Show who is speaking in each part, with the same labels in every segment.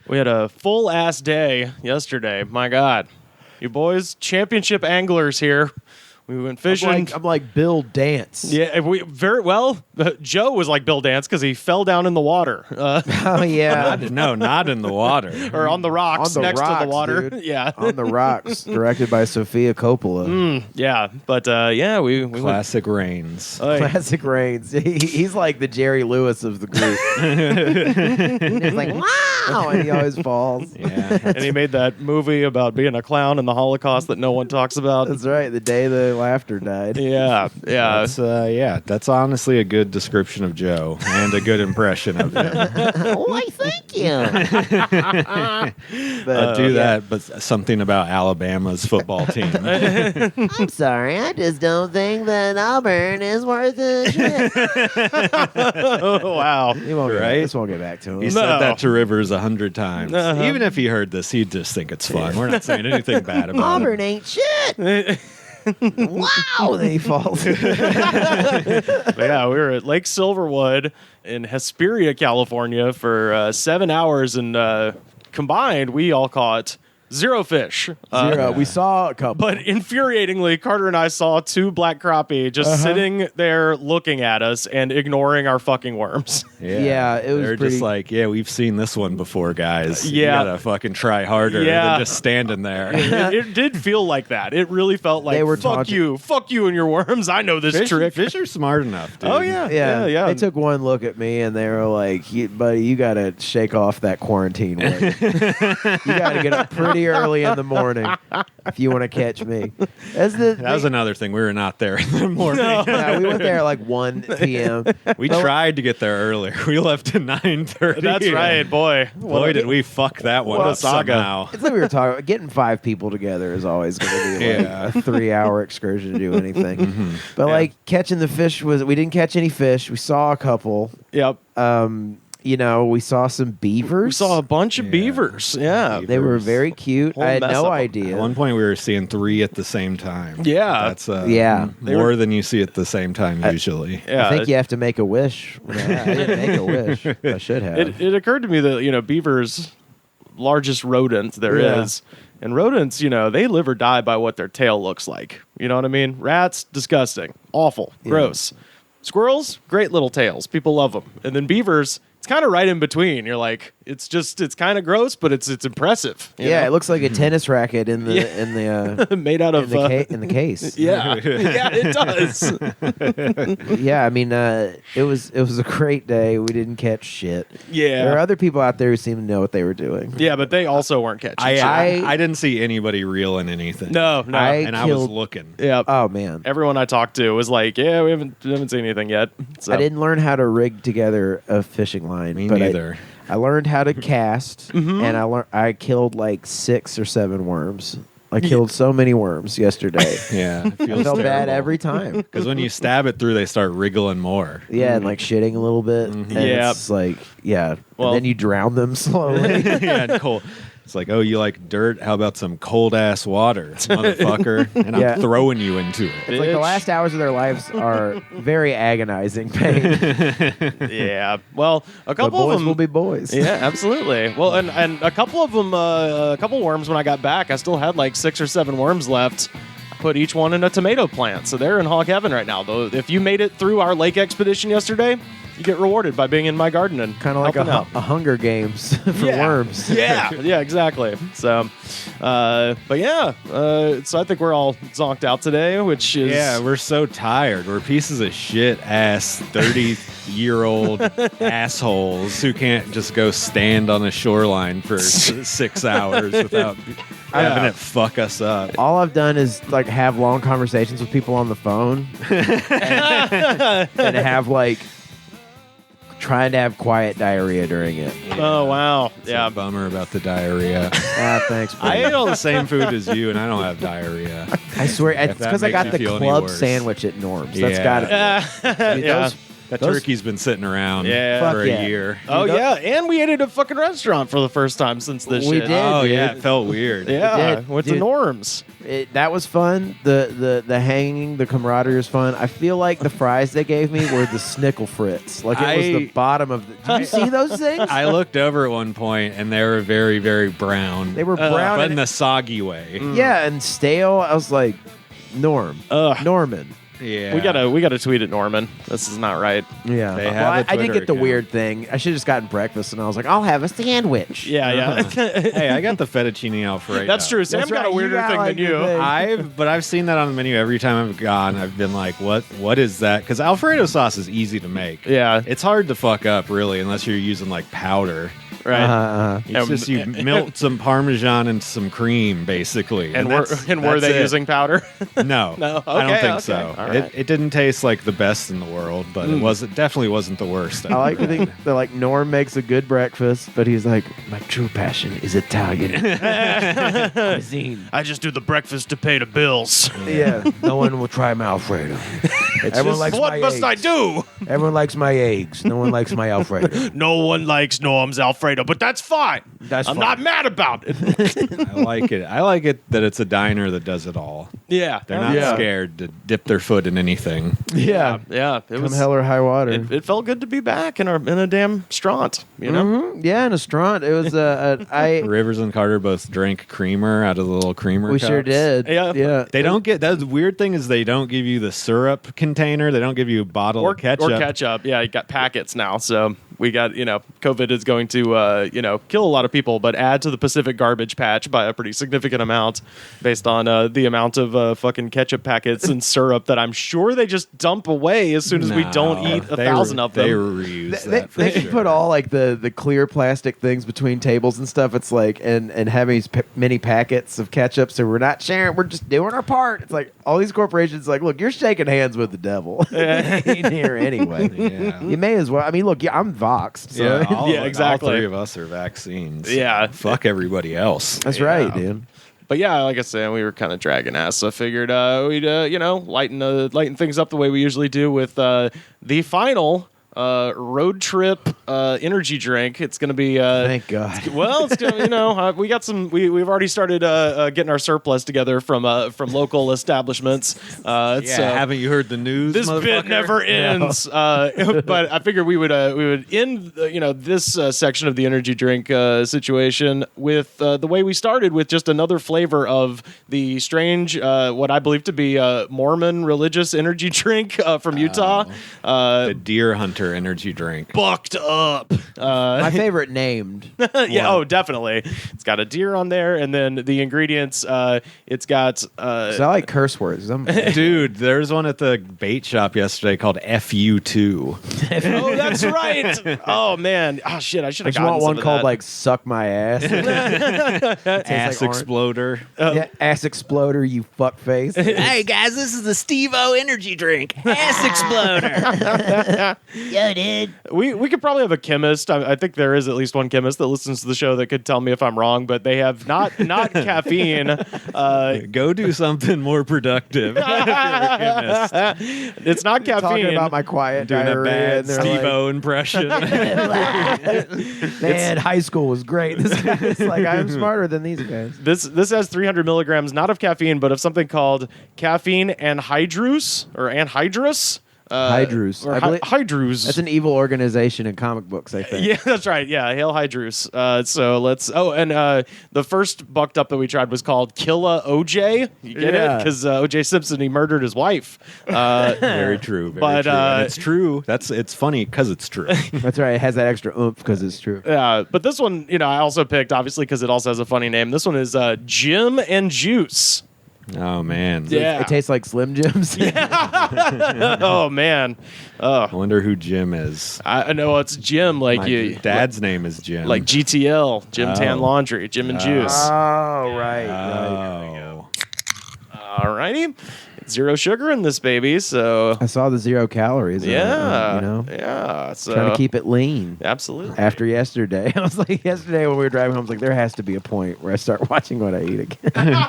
Speaker 1: We had a full-ass day yesterday. My God. You boys, championship anglers here. We went fishing.
Speaker 2: I'm like Bill Dance.
Speaker 1: Yeah, we very well. Joe was like Bill Dance because he fell down in the water.
Speaker 2: Oh yeah,
Speaker 3: not in the water.
Speaker 1: Or on the rocks
Speaker 2: On the
Speaker 1: next to
Speaker 2: rocks,
Speaker 1: the water.
Speaker 2: dude.
Speaker 1: Yeah.
Speaker 2: On the Rocks, directed by Sofia Coppola.
Speaker 1: Yeah, but yeah, we
Speaker 3: Classic Rains.
Speaker 2: Classic Rains. He's like the Jerry Lewis of the group. He's like, wow, and he always falls.
Speaker 3: Yeah.
Speaker 1: and he made that movie about being a clown in the Holocaust that no one talks about.
Speaker 2: That's right. The day the laughter died.
Speaker 1: Yeah.
Speaker 3: That's honestly a good description of Joe and a good impression of him.
Speaker 2: Why, thank you.
Speaker 3: But something about Alabama's football team.
Speaker 2: I'm sorry. I just don't think that Auburn is worth a shit.
Speaker 1: Oh, wow.
Speaker 2: This won't get back to him.
Speaker 3: He said that to Rivers 100 times. Even if he heard this, he'd just think it's fun. We're not saying anything bad about
Speaker 2: Auburn
Speaker 3: it.
Speaker 2: ain't shit. Wow. Then he falls.
Speaker 1: Yeah, we were at Lake Silverwood in Hesperia, California for 7 hours, and combined, we all caught 0 fish.
Speaker 2: Zero. We saw a couple.
Speaker 1: But infuriatingly, Carter and I saw 2 black crappie just sitting there looking at us and ignoring our fucking worms.
Speaker 2: Yeah, it was
Speaker 3: They're
Speaker 2: pretty...
Speaker 3: just like, yeah, we've seen this one before, guys.
Speaker 1: Yeah.
Speaker 3: You gotta fucking try harder than just standing there.
Speaker 1: It did feel like that. It really felt like,
Speaker 2: They were
Speaker 1: fuck you and your worms. I know this trick.
Speaker 3: Fish are smart enough, dude.
Speaker 1: Oh, yeah.
Speaker 2: Yeah. They took one look at me and they were like, buddy, you got to shake off that quarantine weight. You got to get up pretty early in the morning if you want to catch me.
Speaker 3: That was another thing. We were not there in the morning.
Speaker 2: Yeah, we went there at like 1 p.m.
Speaker 3: We tried to get there earlier. We left at 9:30.
Speaker 1: That's right, boy.
Speaker 3: Boy, did we fuck that one up somehow.
Speaker 2: It's like we were talking about. Getting 5 people together is always going to be like a 3-hour excursion to do anything. But like catching the fish we didn't catch any fish. We saw a couple.
Speaker 1: Yep.
Speaker 2: We saw some beavers.
Speaker 1: We saw a bunch of beavers. Yeah.
Speaker 2: They were very cute.
Speaker 1: Whole
Speaker 2: I had
Speaker 1: mess
Speaker 2: no
Speaker 1: of 'em.
Speaker 2: idea.
Speaker 3: At one point, we were seeing 3 at the same time.
Speaker 1: Yeah.
Speaker 3: That's
Speaker 2: more
Speaker 3: than you see at the same time usually.
Speaker 1: Yeah.
Speaker 2: I think you have to make a wish. I didn't make a wish. I should have.
Speaker 1: It occurred to me that, beavers, largest rodent there is. And rodents, they live or die by what their tail looks like. You know what I mean? Rats, disgusting. Awful. Gross. Squirrels, great little tails. People love them. And then beavers, it's kind of right in between. You're like, it's kind of gross, but it's impressive. You know?
Speaker 2: It looks like a tennis racket in the
Speaker 1: made out of
Speaker 2: in the case.
Speaker 1: Yeah, yeah, it does.
Speaker 2: Yeah, I mean, it was a great day. We didn't catch shit.
Speaker 1: Yeah,
Speaker 2: there are other people out there who seem to know what they were doing.
Speaker 1: Yeah, but they also weren't catching.
Speaker 3: I didn't see anybody reeling anything.
Speaker 1: No,
Speaker 3: I was looking.
Speaker 1: Yeah.
Speaker 2: Oh man.
Speaker 1: Everyone I talked to was like, "Yeah, we haven't seen anything yet." So.
Speaker 2: I didn't learn how to rig together a fishing line.
Speaker 3: Me
Speaker 2: but
Speaker 3: neither.
Speaker 2: I learned how to cast, and I killed like 6 or 7 worms. I killed so many worms yesterday.
Speaker 3: Yeah, it
Speaker 2: I
Speaker 3: feels
Speaker 2: felt bad
Speaker 3: terrible.
Speaker 2: every time.
Speaker 3: Because when you stab it through, they start wriggling more.
Speaker 2: Yeah, and like shitting a little bit. And it's like,
Speaker 1: Well,
Speaker 2: and then you drown them slowly.
Speaker 3: Yeah, and cold. It's like, oh, you like dirt? How about some cold ass water, motherfucker? And I'm throwing you into it.
Speaker 2: It's like the last hours of their lives are very agonizing pain.
Speaker 1: Yeah. Well, a couple
Speaker 2: But boys
Speaker 1: of them
Speaker 2: will be boys.
Speaker 1: Yeah, absolutely. Well, and a couple of them, a couple worms when I got back, I still had like 6 or 7 worms left. I put each one in a tomato plant, so they're in hog heaven right now. Though, if you made it through our lake expedition yesterday, you get rewarded by being in my garden and
Speaker 2: Kind of like
Speaker 1: helping out.
Speaker 2: a Hunger Games for worms.
Speaker 1: Yeah, yeah, exactly. So, but yeah, so I think we're all zonked out today, which is
Speaker 3: we're so tired. We're pieces of shit ass 30-year-old assholes who can't just go stand on a shoreline for 6 hours without having it fuck us up.
Speaker 2: All I've done is like have long conversations with people on the phone and have like trying to have quiet diarrhea during it.
Speaker 1: Oh wow,
Speaker 3: It's a bummer about the diarrhea.
Speaker 2: Thanks.
Speaker 3: I
Speaker 2: buddy.
Speaker 3: ate all the same food as you, and I don't have diarrhea.
Speaker 2: I swear, it's
Speaker 3: that
Speaker 2: because I
Speaker 3: makes
Speaker 2: got
Speaker 3: you
Speaker 2: the
Speaker 3: feel any
Speaker 2: club
Speaker 3: worse.
Speaker 2: sandwich at Norm's.
Speaker 3: Yeah.
Speaker 2: That's got it. Dude,
Speaker 1: yeah.
Speaker 3: That turkey's been sitting around
Speaker 1: Yeah.
Speaker 3: for
Speaker 2: Fuck yeah.
Speaker 3: a year.
Speaker 1: Oh,
Speaker 2: Dude,
Speaker 1: yeah. And we ate at a fucking restaurant for the first time since this
Speaker 2: We
Speaker 1: shit.
Speaker 2: did.
Speaker 3: Oh,
Speaker 2: dude.
Speaker 3: yeah, it felt weird.
Speaker 1: Yeah.
Speaker 2: did.
Speaker 1: Went to
Speaker 2: Dude.
Speaker 1: Norm's.
Speaker 2: That was fun. The hanging, the camaraderie was fun. I feel like the fries they gave me were the Snickle Fritz. Like it was the bottom of the. Did you see those things?
Speaker 3: I looked over at one point, and they were very, very brown.
Speaker 2: They were brown
Speaker 3: but in
Speaker 2: and,
Speaker 3: the soggy way.
Speaker 2: yeah, and stale. I was like, Norman.
Speaker 3: Yeah.
Speaker 1: We gotta tweet at Norman. This is not right.
Speaker 2: Yeah.
Speaker 3: They
Speaker 2: Well,
Speaker 3: have a
Speaker 2: I did
Speaker 3: Twitter
Speaker 2: get the
Speaker 3: account.
Speaker 2: weird thing. I should have just gotten breakfast, and I was like, I'll have a sandwich.
Speaker 1: Yeah.
Speaker 3: Hey, I got the fettuccine Alfredo.
Speaker 1: That's true. Sam
Speaker 2: That's
Speaker 1: got
Speaker 2: right,
Speaker 1: a
Speaker 2: you
Speaker 1: weirder
Speaker 2: got,
Speaker 1: thing
Speaker 2: like,
Speaker 1: than
Speaker 2: your
Speaker 1: you.
Speaker 2: thing.
Speaker 3: I've seen that on the menu every time I've gone. I've been like, what is that? Because Alfredo sauce is easy to make.
Speaker 1: Yeah.
Speaker 3: It's hard to fuck up, really, unless you're using like powder.
Speaker 1: Right.
Speaker 3: It's just you melt some Parmesan and some cream, basically.
Speaker 1: And were they
Speaker 3: that's it.
Speaker 1: using powder?
Speaker 3: No,
Speaker 1: No?
Speaker 3: I don't
Speaker 1: Okay,
Speaker 3: think
Speaker 1: okay.
Speaker 3: so.
Speaker 1: All right.
Speaker 3: It didn't taste like the best in the world, but it definitely wasn't the worst.
Speaker 2: I like to think that like Norm makes a good breakfast, but he's like, my true passion is Italian cuisine.
Speaker 1: I just do the breakfast to pay the bills.
Speaker 2: Yeah, no one will try my Alfredo. Everyone likes
Speaker 1: What
Speaker 2: my
Speaker 1: must
Speaker 2: eggs.
Speaker 1: I do?
Speaker 2: Everyone likes my eggs. No one likes my Alfredo.
Speaker 1: No one likes Norm's Alfredo, but that's fine.
Speaker 2: That's
Speaker 1: I'm
Speaker 2: fine.
Speaker 1: not mad about it.
Speaker 3: I like it. I like it that it's a diner that does it all.
Speaker 1: Yeah.
Speaker 3: They're not
Speaker 2: Yeah.
Speaker 3: scared to dip their foot in anything.
Speaker 2: Yeah,
Speaker 1: Yeah. It
Speaker 2: come
Speaker 1: was.
Speaker 2: hell or high water.
Speaker 1: It felt good to be back in a damn restaurant. You know.
Speaker 2: Mhm. Yeah, in a restaurant. It was I.
Speaker 3: Rivers and Carter both drank creamer out of the little creamer
Speaker 2: We
Speaker 3: cups.
Speaker 2: sure did.
Speaker 1: Yeah.
Speaker 2: yeah.
Speaker 3: They don't get that. The weird thing is they don't give you the syrup container. They don't give you a bottle
Speaker 1: Or
Speaker 3: of ketchup.
Speaker 1: Or ketchup. Yeah, you got packets now. So we got, COVID is going to, kill a lot of people, but add to the Pacific garbage patch by a pretty significant amount based on the amount of fucking ketchup packets and syrup that I'm sure they just dump away as soon as we don't
Speaker 3: No,
Speaker 1: eat 1,000 of them.
Speaker 3: They reuse
Speaker 2: They
Speaker 3: that.
Speaker 2: can
Speaker 3: for sure.
Speaker 2: put all like the clear plastic things between tables and stuff. It's like and have these many packets of ketchup, so we're not sharing. We're just doing our part. It's like all these corporations, like, look, you're shaking hands with the devil in here anyway.
Speaker 3: Yeah.
Speaker 2: You may as well. I mean, look, yeah, I'm voxed. So
Speaker 3: Yeah, all
Speaker 1: Yeah,
Speaker 3: of it.
Speaker 1: exactly.
Speaker 3: All three of us are vaccines.
Speaker 1: Yeah.
Speaker 3: Fuck everybody else.
Speaker 2: that's right, dude.
Speaker 1: But yeah, like I said, we were kind of dragging ass. So I figured we'd, lighten things up the way we usually do with the final road trip energy drink. It's going to be
Speaker 2: Thank God.
Speaker 1: well, it's gonna, we got some. We've already started getting our surplus together from local establishments.
Speaker 3: Haven't you heard the news?
Speaker 1: This bit
Speaker 3: motherfucker?
Speaker 1: never ends. But I figured we would end this section of the energy drink situation with the way we started, with just another flavor of the strange, what I believe to be Mormon religious energy drink from Utah.
Speaker 3: The Deer Hunter energy drink.
Speaker 1: Bucked up.
Speaker 2: My favorite named.
Speaker 1: Yeah, oh, definitely. It's got a deer on there, and then the ingredients. It's got.
Speaker 2: 'Cause I like curse words.
Speaker 3: Dude, there's one at the bait shop yesterday called FU2.
Speaker 1: Oh, that's right. Oh man. Oh shit. I should
Speaker 2: I
Speaker 1: have
Speaker 2: just
Speaker 1: gotten
Speaker 2: want
Speaker 1: some
Speaker 2: one
Speaker 1: of
Speaker 2: called
Speaker 1: that.
Speaker 2: like "suck my ass."
Speaker 3: Ass
Speaker 2: like orange.
Speaker 3: exploder.
Speaker 2: Yeah, ass exploder, you fuck face.
Speaker 4: Hey guys, this is the Steve-O energy drink. Ass exploder. Yo, dude.
Speaker 1: We could probably have a chemist. I think there is at least one chemist that listens to the show that could tell me if I'm wrong. But they have not caffeine.
Speaker 3: Go do something more productive. If you're a chemist.
Speaker 1: It's not caffeine.
Speaker 2: Talking about my quiet
Speaker 3: Doing a
Speaker 2: diarrhea,
Speaker 3: bad
Speaker 2: and they're
Speaker 3: Steve-O impression.
Speaker 2: Man, high school was great. This guy's like, I'm smarter than these guys.
Speaker 1: This has 300 milligrams, not of caffeine, but of something called caffeine anhydrous or anhydrous.
Speaker 2: Hydrus.
Speaker 1: Or
Speaker 2: I believe-
Speaker 1: hydrous.
Speaker 2: That's an evil organization in comic books, I think.
Speaker 1: Yeah, that's right. Yeah, Hail Hydrus. So let's. Oh, and the first bucked up that we tried was called Killa OJ. You get it?
Speaker 2: Yeah.
Speaker 1: Because OJ Simpson, he murdered his wife.
Speaker 3: Very true. Very
Speaker 1: But,
Speaker 3: true. And it's true. It's funny because it's true.
Speaker 2: That's right. It has that extra oomph because it's true.
Speaker 1: But this one, I also picked obviously because it also has a funny name. This one is Jim and Juice.
Speaker 3: Oh man.
Speaker 1: Yeah.
Speaker 2: It tastes like Slim Jims.
Speaker 1: Oh man.
Speaker 3: I wonder who Jim is.
Speaker 1: I know it's Jim. Like
Speaker 3: My
Speaker 1: you,
Speaker 3: dad's name is Jim.
Speaker 1: like GTL, Jim Tan
Speaker 3: Oh.
Speaker 1: Laundry, Jim and Juice.
Speaker 2: Oh, right.
Speaker 3: Oh.
Speaker 1: Alrighty. Zero sugar in this baby, so
Speaker 2: I saw the 0 calories.
Speaker 1: yeah,
Speaker 2: You know,
Speaker 1: yeah. So
Speaker 2: trying to keep it lean.
Speaker 1: absolutely.
Speaker 2: After yesterday, I was like, yesterday when we were driving home, I was like, there has to be a point where I start watching what I eat again.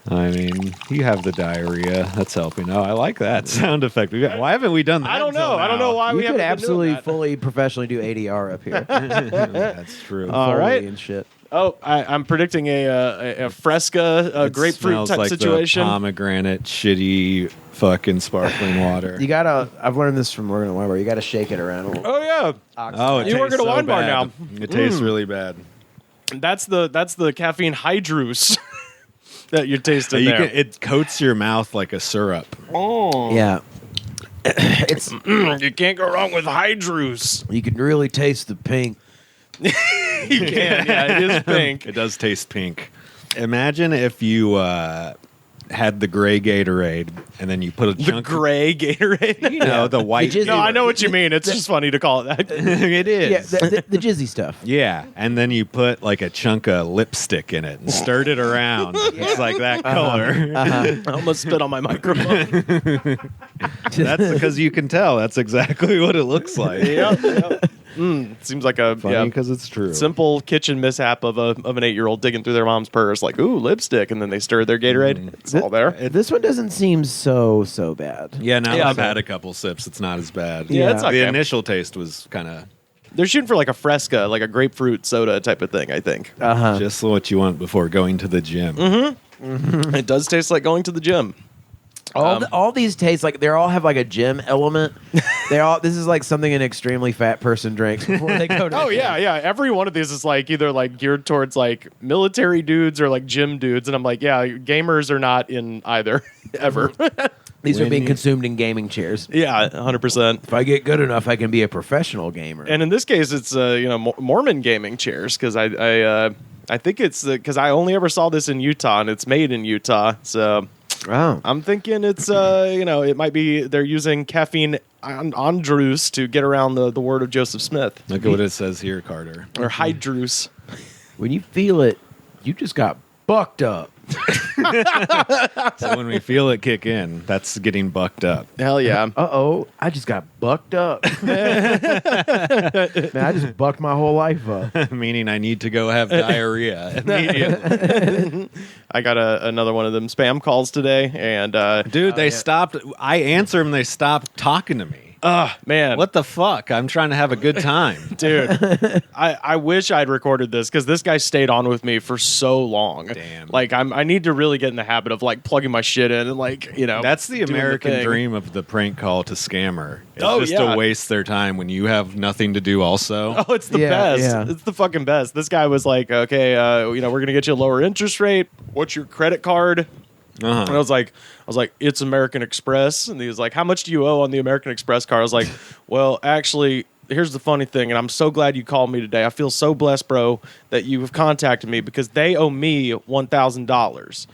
Speaker 3: I mean, you have the diarrhea. That's helping. Oh, I like that sound effect. Why haven't we done that?
Speaker 1: I don't know. I don't know why
Speaker 2: You
Speaker 1: we
Speaker 2: could
Speaker 1: haven't been doing
Speaker 2: absolutely
Speaker 1: that.
Speaker 2: fully professionally do ADR up here.
Speaker 3: That's true.
Speaker 1: All
Speaker 2: Foley
Speaker 1: right.
Speaker 2: and shit.
Speaker 1: Oh, I'm predicting a Fresca
Speaker 3: It
Speaker 1: grapefruit
Speaker 3: smells
Speaker 1: type
Speaker 3: like
Speaker 1: situation.
Speaker 3: The pomegranate, shitty, fucking sparkling water.
Speaker 2: You gotta. I've learned this from working at wine bar. You gotta shake it around a little.
Speaker 1: Oh yeah,
Speaker 3: Oh, it
Speaker 1: You work
Speaker 3: tastes
Speaker 1: at a
Speaker 3: so
Speaker 1: wine bar
Speaker 3: bad.
Speaker 1: now.
Speaker 3: It tastes really bad.
Speaker 1: that's the caffeine hydrous that you're tasting there.
Speaker 3: It coats your mouth like a syrup.
Speaker 1: Oh,
Speaker 2: Yeah. It's
Speaker 1: you can't go wrong with hydrous.
Speaker 2: you can really taste the pink.
Speaker 1: You can, yeah, it is pink.
Speaker 3: It does taste pink. Imagine if you had the gray Gatorade and then you put a
Speaker 1: The
Speaker 3: chunk
Speaker 1: gray Gatorade.
Speaker 3: you know, the white.
Speaker 2: jizzy-
Speaker 1: No, I know what you mean. It's just funny to call it that.
Speaker 3: It is.
Speaker 2: Yeah, the jizzy stuff.
Speaker 3: Yeah, and then you put like a chunk of lipstick in it and stirred it around. It's like that color.
Speaker 1: I almost spit on my microphone.
Speaker 3: That's because you can tell. That's exactly what it looks like.
Speaker 1: Yep. Seems like a
Speaker 3: Funny because it's true.
Speaker 1: simple kitchen mishap of an 8-year-old digging through their mom's purse, like, ooh, lipstick, and then they stirred their Gatorade. It's all there.
Speaker 2: This one doesn't seem so bad.
Speaker 3: Yeah, now
Speaker 1: Yeah,
Speaker 3: I've
Speaker 1: okay.
Speaker 3: had a couple sips. It's not as bad.
Speaker 1: Yeah, it's okay.
Speaker 3: The initial taste was kind of
Speaker 1: They're shooting for like a Fresca, like a grapefruit soda type of thing, I think.
Speaker 3: just what you want before going to the gym.
Speaker 1: It does taste like going to the gym.
Speaker 2: All these taste like they all have like a gym element. This is like something an extremely fat person drinks before they go to
Speaker 1: Oh
Speaker 2: the
Speaker 1: yeah, yeah. Every one of these is like either like geared towards like military dudes or like gym dudes, and I'm like, yeah, gamers are not in either ever.
Speaker 2: These are
Speaker 3: When
Speaker 2: being
Speaker 3: you-
Speaker 2: consumed in gaming chairs.
Speaker 1: Yeah, 100%.
Speaker 2: If I get good enough, I can be a professional gamer.
Speaker 1: And in this case, it's Mormon gaming chairs because I think it's because I only ever saw this in Utah and it's made in Utah, so.
Speaker 2: Oh.
Speaker 1: I'm thinking it's it might be they're using caffeine andrews to get around the word of Joseph Smith
Speaker 3: Look at what it says here, Carter.
Speaker 1: or hydrus.
Speaker 2: When you feel it, you just got bucked up.
Speaker 3: So when we feel it kick in, that's getting bucked up.
Speaker 1: Hell yeah.
Speaker 2: Uh-oh, I just got bucked up. Man, I just bucked my whole life up.
Speaker 3: Meaning I need to go have diarrhea immediately.
Speaker 1: I got another one of them spam calls today, and
Speaker 3: Dude, they stopped. I answer them, they stopped talking to me.
Speaker 1: man,
Speaker 3: What the fuck? I'm trying to have a good time.
Speaker 1: dude, I wish I'd recorded this because this guy stayed on with me for so long.
Speaker 3: Damn.
Speaker 1: Like I need to really get in the habit of like plugging my shit in and like
Speaker 3: That's the
Speaker 1: doing
Speaker 3: American
Speaker 1: thing.
Speaker 3: dream of the prank call to scammer. It's
Speaker 1: Oh,
Speaker 3: just
Speaker 1: yeah.
Speaker 3: to waste their time when you have nothing to do also.
Speaker 1: Oh, it's the
Speaker 2: Yeah,
Speaker 1: best.
Speaker 2: yeah.
Speaker 1: It's the fucking best. This guy was like, okay, we're gonna get you a lower interest rate. What's your credit card? And I was like, it's American Express. And he was like, how much do you owe on the American Express card? I was like, well, actually, here's the funny thing, and I'm so glad you called me today. I feel so blessed, bro, that you have contacted me because they owe me $1,000.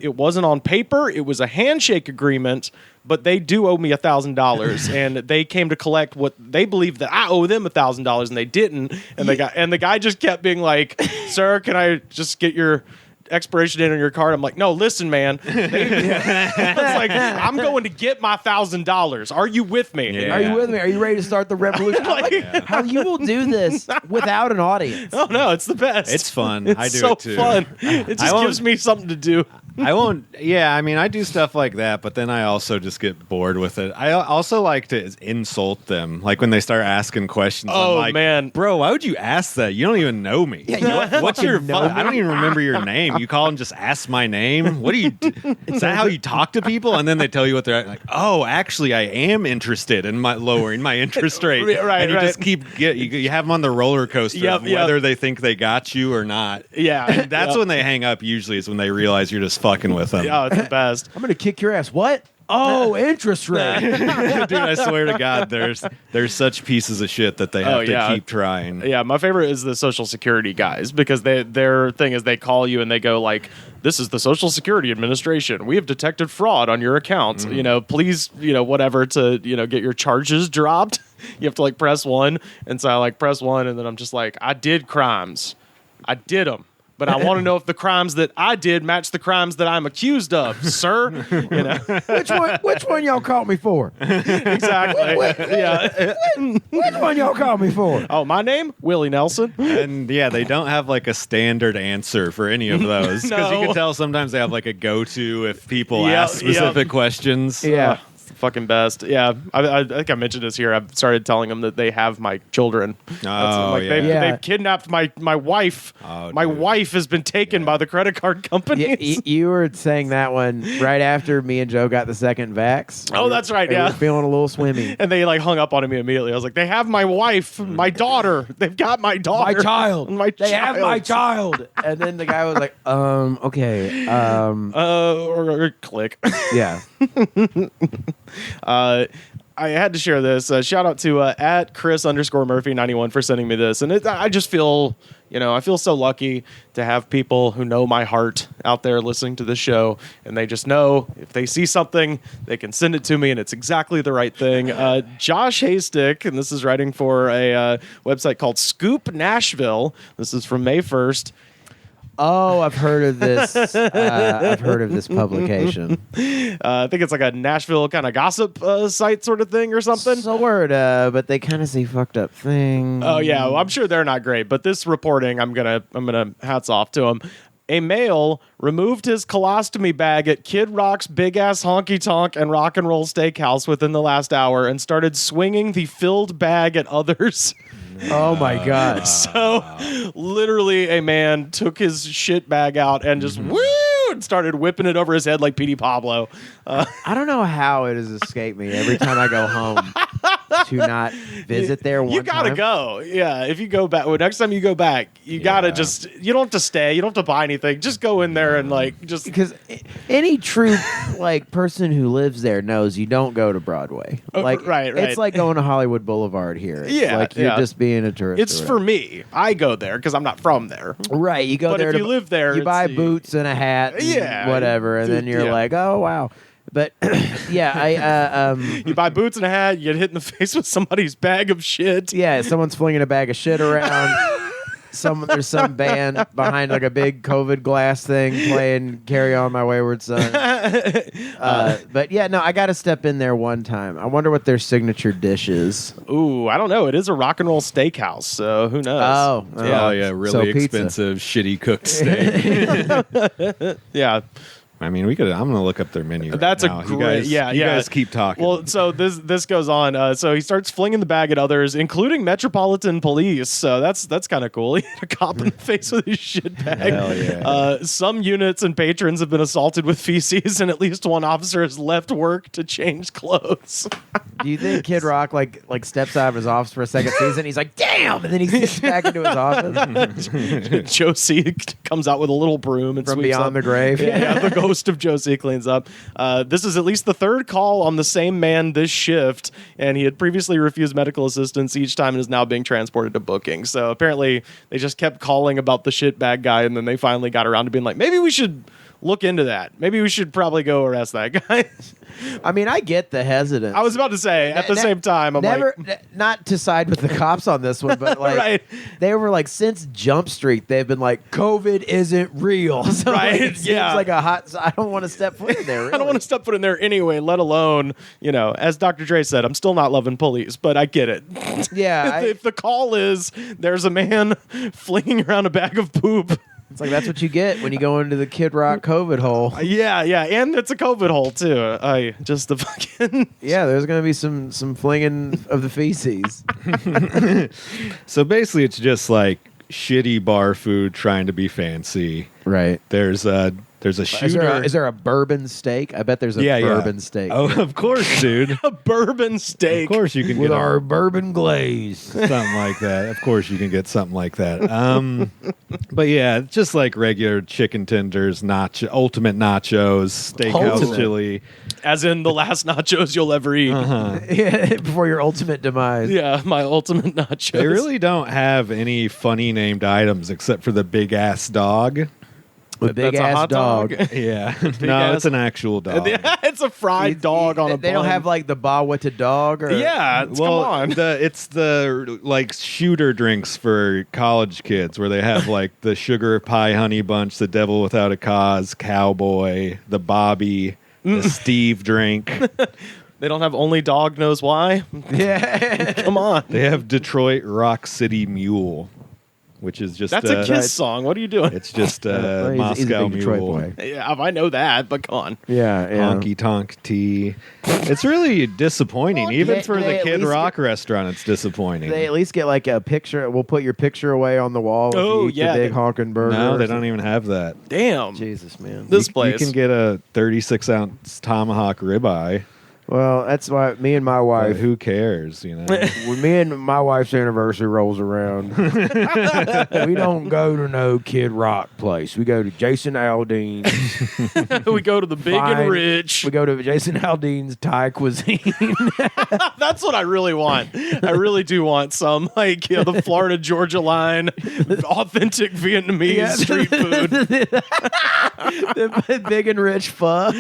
Speaker 1: It wasn't on paper, it was a handshake agreement, but they do owe me $1,000, and they came to collect what they believe that I owe them $1,000, and they didn't. And the guy just kept being like, sir, can I just get your expiration date on your card? I'm like, no, listen, man. It's like, I'm going to get my $1,000. Are you with me?
Speaker 3: Yeah.
Speaker 2: Are you with me? Are you ready to start the revolution? I'm like, how you will do this without an audience?
Speaker 1: Oh no, it's the best.
Speaker 3: It's fun.
Speaker 1: It's
Speaker 3: I do
Speaker 1: so
Speaker 3: it too.
Speaker 1: fun. It
Speaker 3: I
Speaker 1: just
Speaker 3: won't-
Speaker 1: gives me something to do.
Speaker 3: I won't. Yeah, I mean, I do stuff like that, but then I also just get bored with it. I also like to insult them, like when they start asking questions.
Speaker 1: Oh,
Speaker 3: I'm like,
Speaker 1: man.
Speaker 3: bro, why would you ask that? You don't even know me.
Speaker 2: Yeah,
Speaker 3: What's your?
Speaker 2: fucking know me?
Speaker 3: I don't even remember your name. You call and just ask my name. What do you? Is that how you talk to people? And then they tell you what they're like. Oh, actually, I am interested in lowering my interest rate.
Speaker 1: Right,
Speaker 3: and you
Speaker 1: right.
Speaker 3: just you have them on the roller coaster
Speaker 1: Yep,
Speaker 3: of
Speaker 1: yep.
Speaker 3: whether they think they got you or not.
Speaker 1: Yeah,
Speaker 3: And that's when they hang up. Usually, is when they realize you're just fucking with them.
Speaker 1: Yeah, it's the best.
Speaker 2: I'm gonna kick your ass. What? Oh, interest rate.
Speaker 3: Dude, I swear to God, there's such pieces of shit that they have to keep trying.
Speaker 1: Yeah, my favorite is the Social Security guys because their thing is they call you and they go like, "This is the Social Security Administration. We have detected fraud on your account. Please, whatever to get your charges dropped." You have to like press 1, and so I like press 1, and then I'm just like, "I did crimes. I did them. but I want to know if the crimes that I did match the crimes that I'm accused of, sir. You know,
Speaker 2: Which one y'all caught me for?
Speaker 1: exactly. Yeah.
Speaker 2: Which one y'all caught me for?
Speaker 1: Oh, my name? Willie Nelson.
Speaker 3: And yeah, they don't have like a standard answer for any of those because you
Speaker 1: No.
Speaker 3: can tell sometimes they have like a go-to if people
Speaker 1: Yep,
Speaker 3: ask specific
Speaker 1: yep.
Speaker 3: questions.
Speaker 2: Yeah.
Speaker 1: It's the fucking best. Yeah, I think I mentioned this here. I've started telling them that they have my children.
Speaker 3: Oh, yeah.
Speaker 1: They've kidnapped my wife.
Speaker 3: Oh,
Speaker 1: my
Speaker 3: dude.
Speaker 1: wife has been taken by the credit card companies.
Speaker 2: You were saying that one right after me and Joe got the second vax.
Speaker 1: Oh, that's right,
Speaker 2: We
Speaker 1: yeah.
Speaker 2: were feeling a little swimmy.
Speaker 1: And they like hung up on me immediately. I was like, they have my wife, my daughter. They've got my daughter.
Speaker 2: They have my child. And then the guy was like, okay.
Speaker 1: Or click.
Speaker 2: Yeah.
Speaker 1: I had to share this. Shout out to at Chris_Murphy91 for sending me this. And I just feel, I feel so lucky to have people who know my heart out there listening to the show. And they just know if they see something, they can send it to me and it's exactly the right thing. Josh Haystick, and this is writing for a website called Scoop Nashville. This is from May 1st.
Speaker 2: Oh, I've heard of this. I've heard of this publication.
Speaker 1: I think it's like a Nashville kind of gossip site sort of thing or something.
Speaker 2: Sort of, but they kind of say fucked up things.
Speaker 1: Oh yeah, well, I'm sure they're not great, but this reporting, I'm gonna hats off to him. A male removed his colostomy bag at Kid Rock's Big Ass Honky Tonk and Rock and Roll Steakhouse within the last hour and started swinging the filled bag at others.
Speaker 2: Oh my god.
Speaker 1: So, literally, a man took his shit bag out and just woo and started whipping it over his head like Petey Pablo.
Speaker 2: I don't know how it has escaped me every time I go home to not visit there one
Speaker 1: You gotta
Speaker 2: time.
Speaker 1: go. Yeah, if you go back, well, next time you go back, you gotta just, you don't have to stay, you don't have to buy anything. Just go in there and just.
Speaker 2: Because any true person who lives there knows you don't go to Broadway.
Speaker 1: Right.
Speaker 2: It's like going to Hollywood Boulevard here. It's
Speaker 1: Yeah,
Speaker 2: like you're
Speaker 1: yeah.
Speaker 2: just being a tourist.
Speaker 1: It's for me. I go there because I'm not from there.
Speaker 2: right. You go
Speaker 1: But
Speaker 2: there.
Speaker 1: if you live there,
Speaker 2: you buy
Speaker 1: it's-
Speaker 2: boots and a hat, and
Speaker 1: Yeah,
Speaker 2: whatever, and then you're
Speaker 1: yeah.
Speaker 2: like, oh wow. But yeah,
Speaker 1: You buy boots and a hat, you get hit in the face with somebody's bag of shit.
Speaker 2: yeah, someone's flinging a bag of shit around. There's some band behind like a big COVID glass thing playing "Carry On My Wayward Son." But yeah, no, I got to step in there one time. I wonder what their signature dish is.
Speaker 1: Ooh, I don't know. It is a rock and roll steakhouse, so who knows?
Speaker 2: Oh,
Speaker 3: Oh yeah,
Speaker 2: So
Speaker 3: really
Speaker 2: pizza.
Speaker 3: expensive, shitty cooked steak.
Speaker 1: Yeah.
Speaker 3: I mean, I'm gonna look up their menu. Right
Speaker 1: That's
Speaker 3: now.
Speaker 1: a great,
Speaker 3: You guys keep talking.
Speaker 1: Well, so this goes on. So he starts flinging the bag at others, including Metropolitan Police. So that's kind of cool. He hit a cop in the face with his shit bag.
Speaker 3: Hell yeah.
Speaker 1: Some units and patrons have been assaulted with feces, and at least one officer has left work to change clothes.
Speaker 2: Do you think Kid Rock like steps out of his office for a second season? He's like, "Damn!" and then he gets back into his office
Speaker 1: Josie comes out with a little broom and
Speaker 2: from
Speaker 1: sweeps
Speaker 2: beyond
Speaker 1: up.
Speaker 2: the grave.
Speaker 1: Yeah, the ghost of Josie cleans up. This is at least the third call on the same man this shift, and he had previously refused medical assistance each time and is now being transported to booking. So apparently they just kept calling about the shit bag guy, and then they finally got around to being like, maybe we should look into that. Maybe we should probably go arrest that guy.
Speaker 2: I mean, I get the hesitance.
Speaker 1: I was about to say, at the same time, I'm
Speaker 2: not to side with the cops on this one, but like
Speaker 1: Right.
Speaker 2: they were like since Jump Street, they've been like COVID isn't real. So like,
Speaker 1: Right,
Speaker 2: it seems
Speaker 1: yeah.
Speaker 2: like a hot. I don't want to step foot in there. Really.
Speaker 1: I don't want to step foot in there anyway, let alone, as Dr. Dre said, I'm still not loving police, but I get it.
Speaker 2: Yeah,
Speaker 1: If the call is there's a man flinging around a bag of poop.
Speaker 2: it's like that's what you get when you go into the Kid Rock COVID hole.
Speaker 1: Yeah, and it's a COVID hole too. I just the fucking
Speaker 2: Yeah, there's gonna be some flinging of the feces.
Speaker 3: So basically, it's just like shitty bar food trying to be fancy.
Speaker 2: Right.
Speaker 3: There's a shooter.
Speaker 2: Is there a bourbon steak? I bet there's a bourbon steak.
Speaker 3: Oh, of course, dude.
Speaker 1: a bourbon steak.
Speaker 3: Of course you can
Speaker 2: with
Speaker 3: get
Speaker 2: our bourbon glaze.
Speaker 3: something like that. Of course you can get something like that. But yeah, it's just like regular chicken tenders, ultimate nachos, steakhouse
Speaker 2: Ultimate.
Speaker 3: chili.
Speaker 1: As in the last nachos you'll ever eat.
Speaker 2: Yeah, before your ultimate demise.
Speaker 1: Yeah, my ultimate nachos.
Speaker 3: They really don't have any funny named items except for the big ass dog.
Speaker 2: With big
Speaker 1: That's a
Speaker 2: ass
Speaker 1: hot
Speaker 2: dog.
Speaker 3: Yeah.
Speaker 1: Big
Speaker 3: No,
Speaker 1: ass-
Speaker 3: it's an actual dog.
Speaker 1: It's a fried dog on a
Speaker 2: They don't
Speaker 1: bun.
Speaker 2: have like the Bawata dog or
Speaker 1: Yeah, come on.
Speaker 3: It's the like shooter drinks for college kids where they have like the sugar pie honey bunch, the devil without a cause, cowboy, the Bobby, the Steve drink.
Speaker 1: They don't have only dog knows why.
Speaker 2: Yeah.
Speaker 1: Come on.
Speaker 3: They have Detroit Rock City Mule, which is just
Speaker 1: That's a Kiss song. What are you doing?
Speaker 3: It's just
Speaker 2: Well, he's a
Speaker 3: Moscow
Speaker 2: big Detroit
Speaker 3: Mule.
Speaker 2: boy.
Speaker 1: Yeah, I know that, but come on.
Speaker 2: Yeah, yeah.
Speaker 3: Honky Tonk Tea. It's really disappointing. Even for
Speaker 2: They
Speaker 3: the
Speaker 2: at
Speaker 3: Kid
Speaker 2: least
Speaker 3: Rock restaurant, it's disappointing.
Speaker 2: They at least get like a picture. We'll put your picture away on the wall. If
Speaker 1: Oh,
Speaker 2: you eat
Speaker 1: yeah,
Speaker 2: the big
Speaker 1: they-
Speaker 2: honking burger.
Speaker 3: No,
Speaker 2: or
Speaker 3: they
Speaker 2: something.
Speaker 3: don't even have that.
Speaker 1: Damn.
Speaker 2: Jesus, man.
Speaker 1: This
Speaker 3: You
Speaker 1: place.
Speaker 3: can get a 36-ounce tomahawk ribeye.
Speaker 2: Well, that's why me and my
Speaker 3: But
Speaker 2: wife.
Speaker 3: who cares, you know?
Speaker 2: When me and my wife's anniversary rolls around, we don't go to no Kid Rock place. We go to Jason Aldean's.
Speaker 1: We go to the big
Speaker 2: Fine.
Speaker 1: and rich.
Speaker 2: We go to Jason Aldean's Thai cuisine.
Speaker 1: That's what I really want. I really do want some, like, the Florida Georgia line, authentic Vietnamese
Speaker 2: Yeah.
Speaker 1: street food.
Speaker 2: The big and rich pho.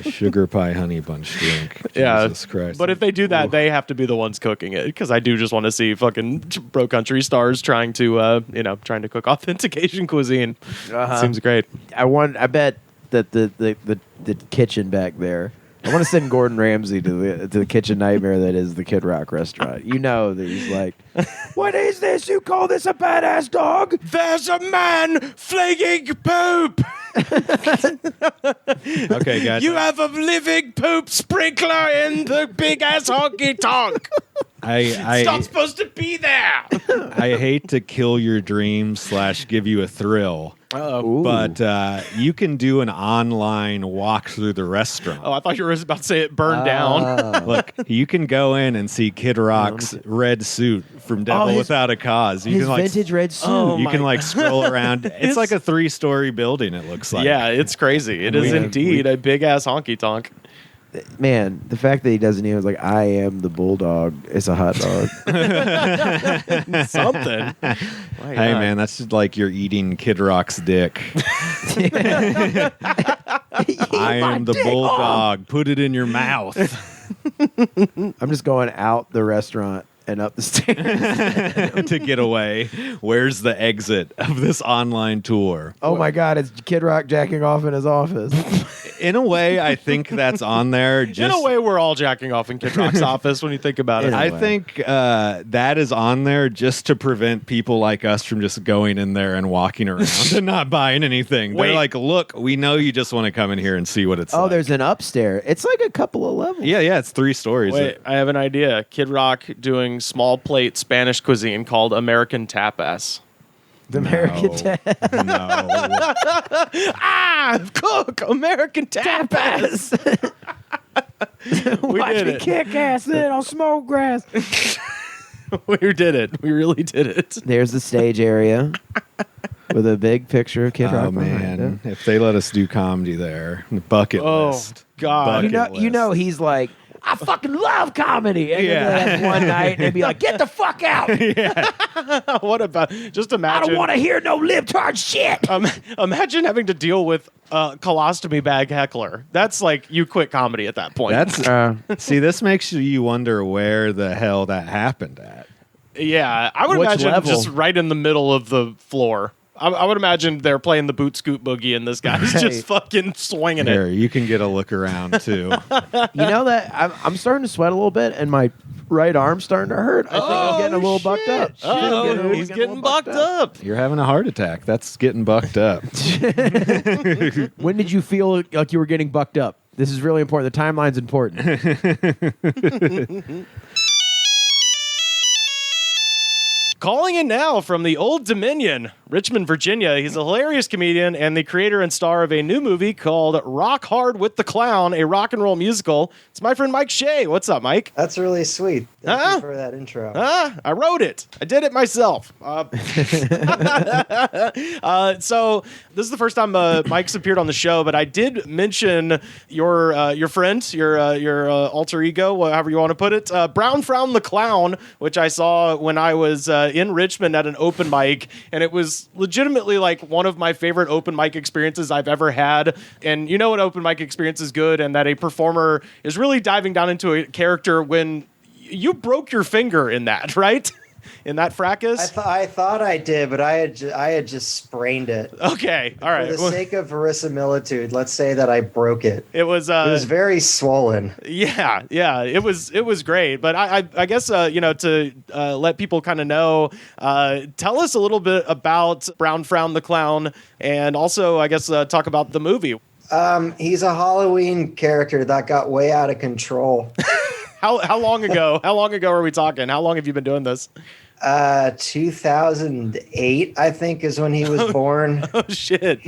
Speaker 3: Sugar pie honey bunch drink.
Speaker 1: Yeah,
Speaker 3: Jesus Christ.
Speaker 1: but if they do that, they have to be the ones cooking it because I do just want to see fucking pro country stars trying to, trying to cook authentic Asian cuisine. Seems great.
Speaker 2: I bet that the kitchen back there. I want to send Gordon Ramsay to the kitchen nightmare that is the Kid Rock restaurant. You know that he's like, what is this? You call this a badass dog?
Speaker 1: There's a man flinging poop.
Speaker 3: Okay, guys.
Speaker 1: You have a living poop sprinkler in the big ass honky tonk. It's not
Speaker 3: I
Speaker 1: supposed to be there.
Speaker 3: I hate to kill your dreams / give you a thrill,
Speaker 1: Uh-oh.
Speaker 3: but you can do an online walk through the restaurant.
Speaker 1: Oh, I thought you were about to say it burned down.
Speaker 3: Look, you can go in and see Kid Rock's red suit from Devil
Speaker 2: his-
Speaker 3: Without a Cause. You
Speaker 2: His
Speaker 3: can like
Speaker 2: vintage red suit.
Speaker 1: Oh,
Speaker 3: you
Speaker 1: my
Speaker 3: can like
Speaker 1: God.
Speaker 3: scroll around. It's like a 3-story building. It looks like.
Speaker 1: Yeah, it's crazy. It is
Speaker 2: We-
Speaker 1: indeed a big ass honky tonk.
Speaker 2: Man, the fact that he doesn't even was like, I am the bulldog. It's a hot dog.
Speaker 1: Something.
Speaker 3: Hey man, that's just like you're eating Kid Rock's dick. I am the bulldog. Put it in your mouth.
Speaker 2: I'm just going out the restaurant and up the stairs.
Speaker 3: To get away. Where's the exit of this online tour?
Speaker 2: Oh my God, it's Kid Rock jacking off in his office.
Speaker 3: In a way, I think that's on there. Just,
Speaker 1: In a way, we're all jacking off in Kid Rock's office when you think about it.
Speaker 2: In a
Speaker 3: I
Speaker 2: way.
Speaker 3: think that is on there just to prevent people like us from just going in there and walking around and not buying anything.
Speaker 1: Wait.
Speaker 3: They're like, look, we know you just want to come in here and see what it's
Speaker 2: Oh,
Speaker 3: like.
Speaker 2: there's an upstairs. It's like a couple of levels.
Speaker 3: Yeah, it's 3 stories.
Speaker 1: Wait, I have an idea. Kid Rock doing small plate Spanish cuisine called American tapas.
Speaker 2: The American
Speaker 3: No.
Speaker 2: Tap.
Speaker 3: No.
Speaker 1: Cook American tapas. We
Speaker 2: Watch
Speaker 1: did
Speaker 2: me
Speaker 1: it.
Speaker 2: kick ass in on smoke grass.
Speaker 1: We did it. We really did it.
Speaker 2: There's the stage area with a big picture of Kid Rock.
Speaker 3: Oh
Speaker 2: behind
Speaker 3: man,
Speaker 2: it.
Speaker 3: if they let us do comedy there, bucket
Speaker 1: Oh,
Speaker 3: list.
Speaker 1: God.
Speaker 3: Bucket
Speaker 2: You know
Speaker 3: list.
Speaker 2: he's like, I fucking love comedy. And
Speaker 3: Yeah.
Speaker 2: then one night they'd be like, get the fuck out.
Speaker 1: What about just
Speaker 2: I
Speaker 1: imagine?
Speaker 2: don't want to hear no libtard shit.
Speaker 1: Imagine having to deal with a colostomy bag heckler. That's like you quit comedy at that point.
Speaker 3: That's see, this makes you wonder where the hell that happened at.
Speaker 1: yeah. I would
Speaker 2: Which
Speaker 1: imagine
Speaker 2: level?
Speaker 1: just right in the middle of the floor. I would imagine they're playing the boot scoot boogie and this guy's
Speaker 2: Right.
Speaker 1: just fucking swinging
Speaker 3: Here,
Speaker 1: it.
Speaker 3: you can get a look around too.
Speaker 2: You know that I'm starting to sweat a little bit and my right arm's starting to hurt. I think I'm getting a little bucked up.
Speaker 1: Oh, he's getting bucked up.
Speaker 3: You're having a heart attack. That's getting bucked up.
Speaker 2: When did you feel like you were getting bucked up? This is really important. The timeline's important.
Speaker 1: Calling in now from the Old Dominion. Richmond, Virginia. He's a hilarious comedian and the creator and star of a new movie called Rock Hard with the Clown, a rock and roll musical. It's my friend Mike Shea. What's up, Mike?
Speaker 5: That's really sweet. Thank you for that intro.
Speaker 1: I wrote it. I did it myself. So this is the first time Mike's appeared on the show, but I did mention your friend, your alter ego, however you want to put it, Frown the Clown, which I saw when I was in Richmond at an open mic, and it was legitimately like one of my favorite open mic experiences I've ever had. And you know what open mic experience is good, and that a performer is really diving down into a character when you broke your finger in that, right? In that fracas?
Speaker 5: I thought I did, but I had just sprained it.
Speaker 1: Okay, all right.
Speaker 5: For the sake of verisimilitude, let's say that I broke it.
Speaker 1: It was
Speaker 5: very swollen.
Speaker 1: Yeah, it was great. But I guess to let people kind of know, tell us a little bit about Frown the Clown, and also I guess talk about the movie.
Speaker 5: He's a Halloween character that got way out of control.
Speaker 1: How long ago? How long ago are we talking? How long have you been doing this?
Speaker 5: 2008, I think, is when he was born.
Speaker 1: Oh, shit.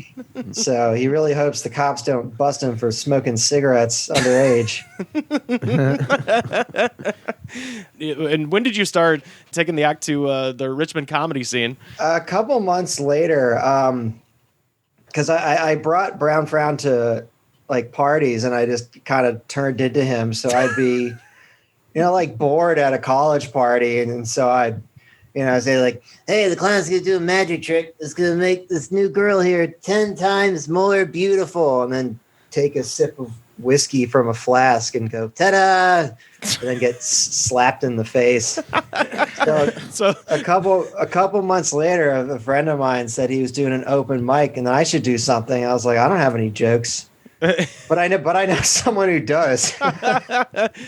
Speaker 5: So he really hopes the cops don't bust him for smoking cigarettes underage.
Speaker 1: And when did you start taking the act to the Richmond comedy scene?
Speaker 5: A couple months later, because I brought Frown to like parties, and I just kind of turned into him. So I'd be, like bored at a college party, and so I'd say like, "Hey, the clown's gonna do a magic trick. It's gonna make this new girl here 10 times more beautiful," and then take a sip of whiskey from a flask and go, "Ta-da!" and then get slapped in the face. So a couple months later, a friend of mine said he was doing an open mic and that I should do something. I was like, I don't have any jokes. But I know someone who does.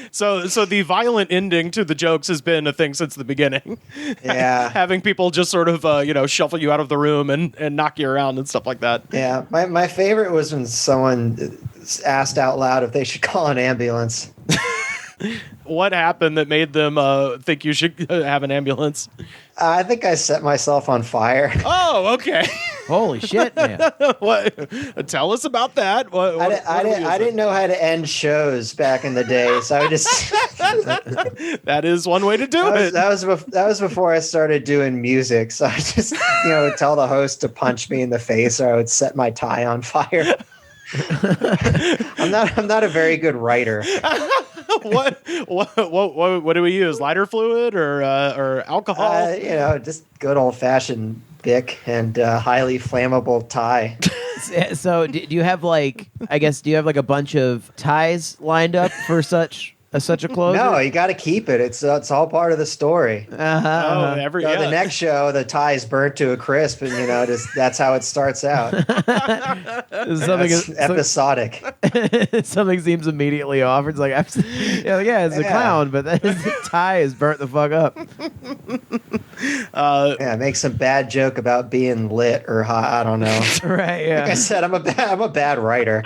Speaker 1: So the violent ending to the jokes has been a thing since the beginning.
Speaker 5: Yeah.
Speaker 1: Having people just sort of shuffle you out of the room and knock you around and stuff like that.
Speaker 5: Yeah. My favorite was when someone asked out loud if they should call an ambulance.
Speaker 1: What happened that made them think you should have an ambulance?
Speaker 5: I think I set myself on fire.
Speaker 1: Oh, okay.
Speaker 2: Holy shit, man.
Speaker 1: What? Tell us about that.
Speaker 5: I didn't know how to end shows back in the day, so I would just.
Speaker 1: That is one way to do it.
Speaker 5: That was before I started doing music, so I just tell the host to punch me in the face, or I would set my tie on fire. I'm not a very good writer.
Speaker 1: What do we use? Lighter fluid or alcohol?
Speaker 5: Just good old fashioned Bic and highly flammable tie.
Speaker 2: So do you have a bunch of ties lined up for such a closer?
Speaker 5: No, you got to keep it. It's all part of the story. The next show, the tie is burnt to a crisp, and that's how it starts out. It's episodic.
Speaker 2: Something seems immediately off. It's like, it's a clown, but the tie is burnt the fuck up.
Speaker 5: Make some bad joke about being lit or hot. I don't know.
Speaker 2: Right. Yeah.
Speaker 5: Like I said, I'm a bad writer.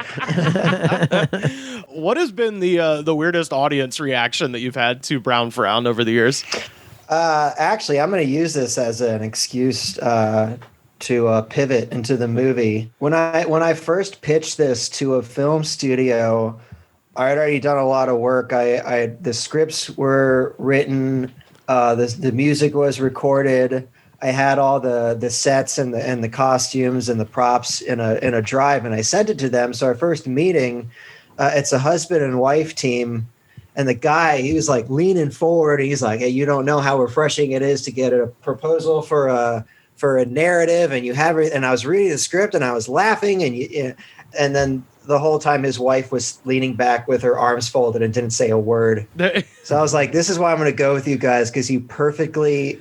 Speaker 1: What has been the weirdest audience reaction that you've had to Frown over the years?
Speaker 5: Actually, I'm going to use this as an excuse to pivot into the movie. When I first pitched this to a film studio, I had already done a lot of work. The scripts were written, the music was recorded. I had all the sets and the costumes and the props in a drive, and I sent it to them. So our first meeting, it's a husband and wife team. And the guy, he was like leaning forward. And he's like, "Hey, you don't know how refreshing it is to get a proposal for a narrative, and you have it." And I was reading the script, and I was laughing, and then the whole time his wife was leaning back with her arms folded and didn't say a word. So I was like, "This is why I'm going to go with you guys, because you perfectly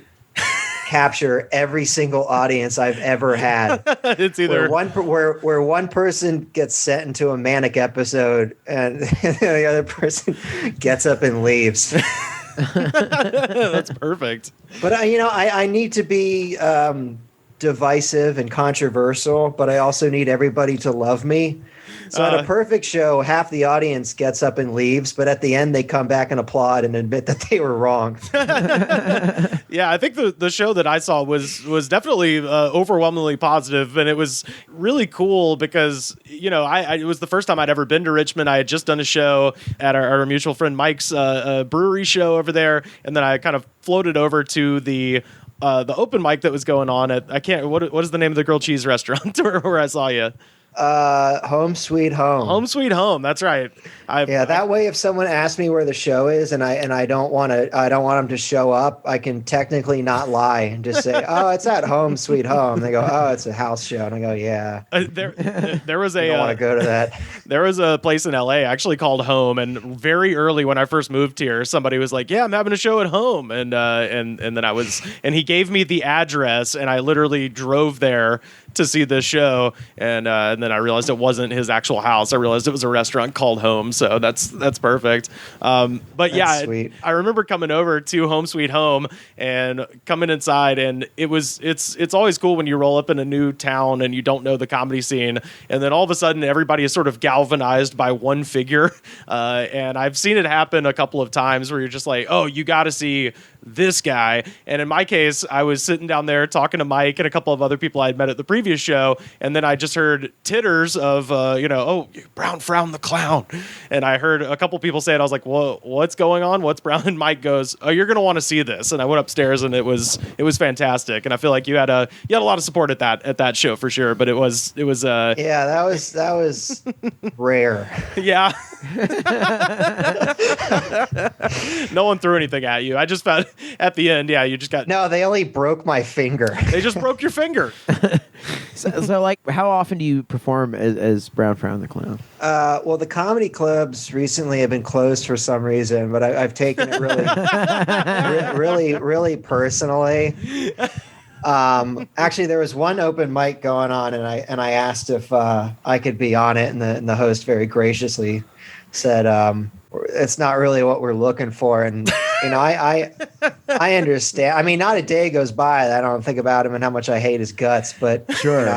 Speaker 5: capture every single audience I've ever had."
Speaker 1: It's either
Speaker 5: where one person gets sent into a manic episode and the other person gets up and leaves.
Speaker 1: That's perfect.
Speaker 5: But I need to be divisive and controversial, but I also need everybody to love me. So at a perfect show, half the audience gets up and leaves, but at the end they come back and applaud and admit that they were wrong.
Speaker 1: Yeah, I think the show that I saw was definitely overwhelmingly positive, and it was really cool because, you know, it was the first time I'd ever been to Richmond. I had just done a show at our mutual friend Mike's brewery show over there, and then I kind of floated over to the open mic that was going on at what is the name of the grilled cheese restaurant where I saw you?
Speaker 5: Home Sweet Home.
Speaker 1: Home Sweet Home. That's right.
Speaker 5: That way, if someone asks me where the show is and I don't want them to show up, I can technically not lie and just say, "Oh, it's at Home Sweet Home." They go, "Oh, it's a house show," and I go, "Yeah."
Speaker 1: There was
Speaker 5: I don't want to go to that.
Speaker 1: There was a place in LA actually called Home, and very early when I first moved here, somebody was like, "Yeah, I'm having a show at Home," and then he gave me the address, and I literally drove there to see this show, and then I realized it wasn't his actual house. I realized it was a restaurant called Home, so that's perfect. But yeah,
Speaker 5: sweet.
Speaker 1: I remember coming over to Home Sweet Home and coming inside, and it's always cool when you roll up in a new town and you don't know the comedy scene, and then all of a sudden everybody is sort of galvanized by one figure, and I've seen it happen a couple of times where you're just like, oh, you got to see this guy. And in my case, I was sitting down there talking to Mike and a couple of other people I'd met at the previous show, and then I just heard titters of oh, Brown, Frown the clown, and I heard a couple people say it. I was like, well, what's going on? What's Brown? And Mike goes, oh, you're gonna want to see this. And I went upstairs, and it was fantastic, and I feel like you had a lot of support at that show for sure. But it was
Speaker 5: yeah, that was rare.
Speaker 1: Yeah. No one threw anything at you. I just found at the end, yeah, you just got...
Speaker 5: No, they only broke my finger.
Speaker 1: They just broke your finger.
Speaker 2: So, like, how often do you perform as Brown Frown the Clown?
Speaker 5: Well, the comedy clubs recently have been closed for some reason, but I've taken it really personally. Actually, there was one open mic going on, and I asked if I could be on it, and the host very graciously said, it's not really what we're looking for. And, I understand. I mean, not a day goes by that I don't think about him and how much I hate his guts, but sure.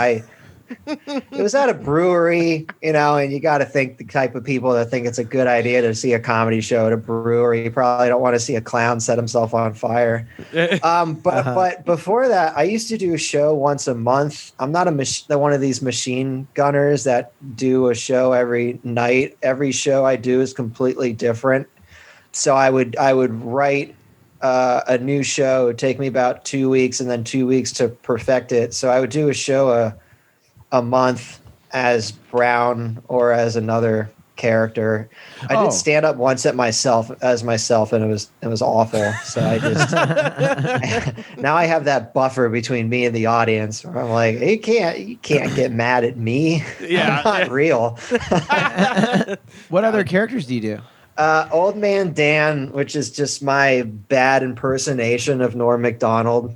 Speaker 5: It was at a brewery, and you got to think the type of people that think it's a good idea to see a comedy show at a brewery. You probably don't want to see a clown set himself on fire. But before that, I used to do a show once a month. I'm not one of these machine gunners that do a show every night. Every show I do is completely different. So I would write a new show. It would take me about 2 weeks and then 2 weeks to perfect it. So I would do a show a month as Brown or as another character. I did stand up once as myself, and it was awful. So I just now I have that buffer between me and the audience where I'm like, you can't get mad at me.
Speaker 1: Yeah,
Speaker 5: I'm not real.
Speaker 2: What other characters do you do?
Speaker 5: Old Man Dan, which is just my bad impersonation of Norm Macdonald.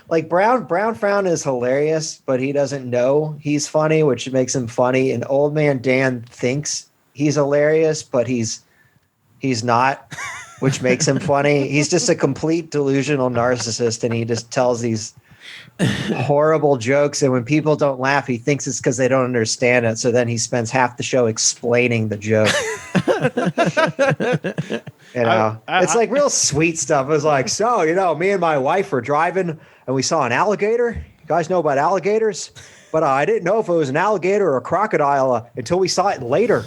Speaker 5: Like Brown Frown is hilarious, but he doesn't know he's funny, which makes him funny. And Old Man Dan thinks he's hilarious, but he's not, which makes him funny. He's just a complete delusional narcissist, and he just tells these horrible jokes, and when people don't laugh, he thinks it's because they don't understand it. So then he spends half the show explaining the joke. It's like real sweet stuff. It was like, so me and my wife were driving and we saw an alligator. You guys know about alligators, but I didn't know if it was an alligator or a crocodile until we saw it later.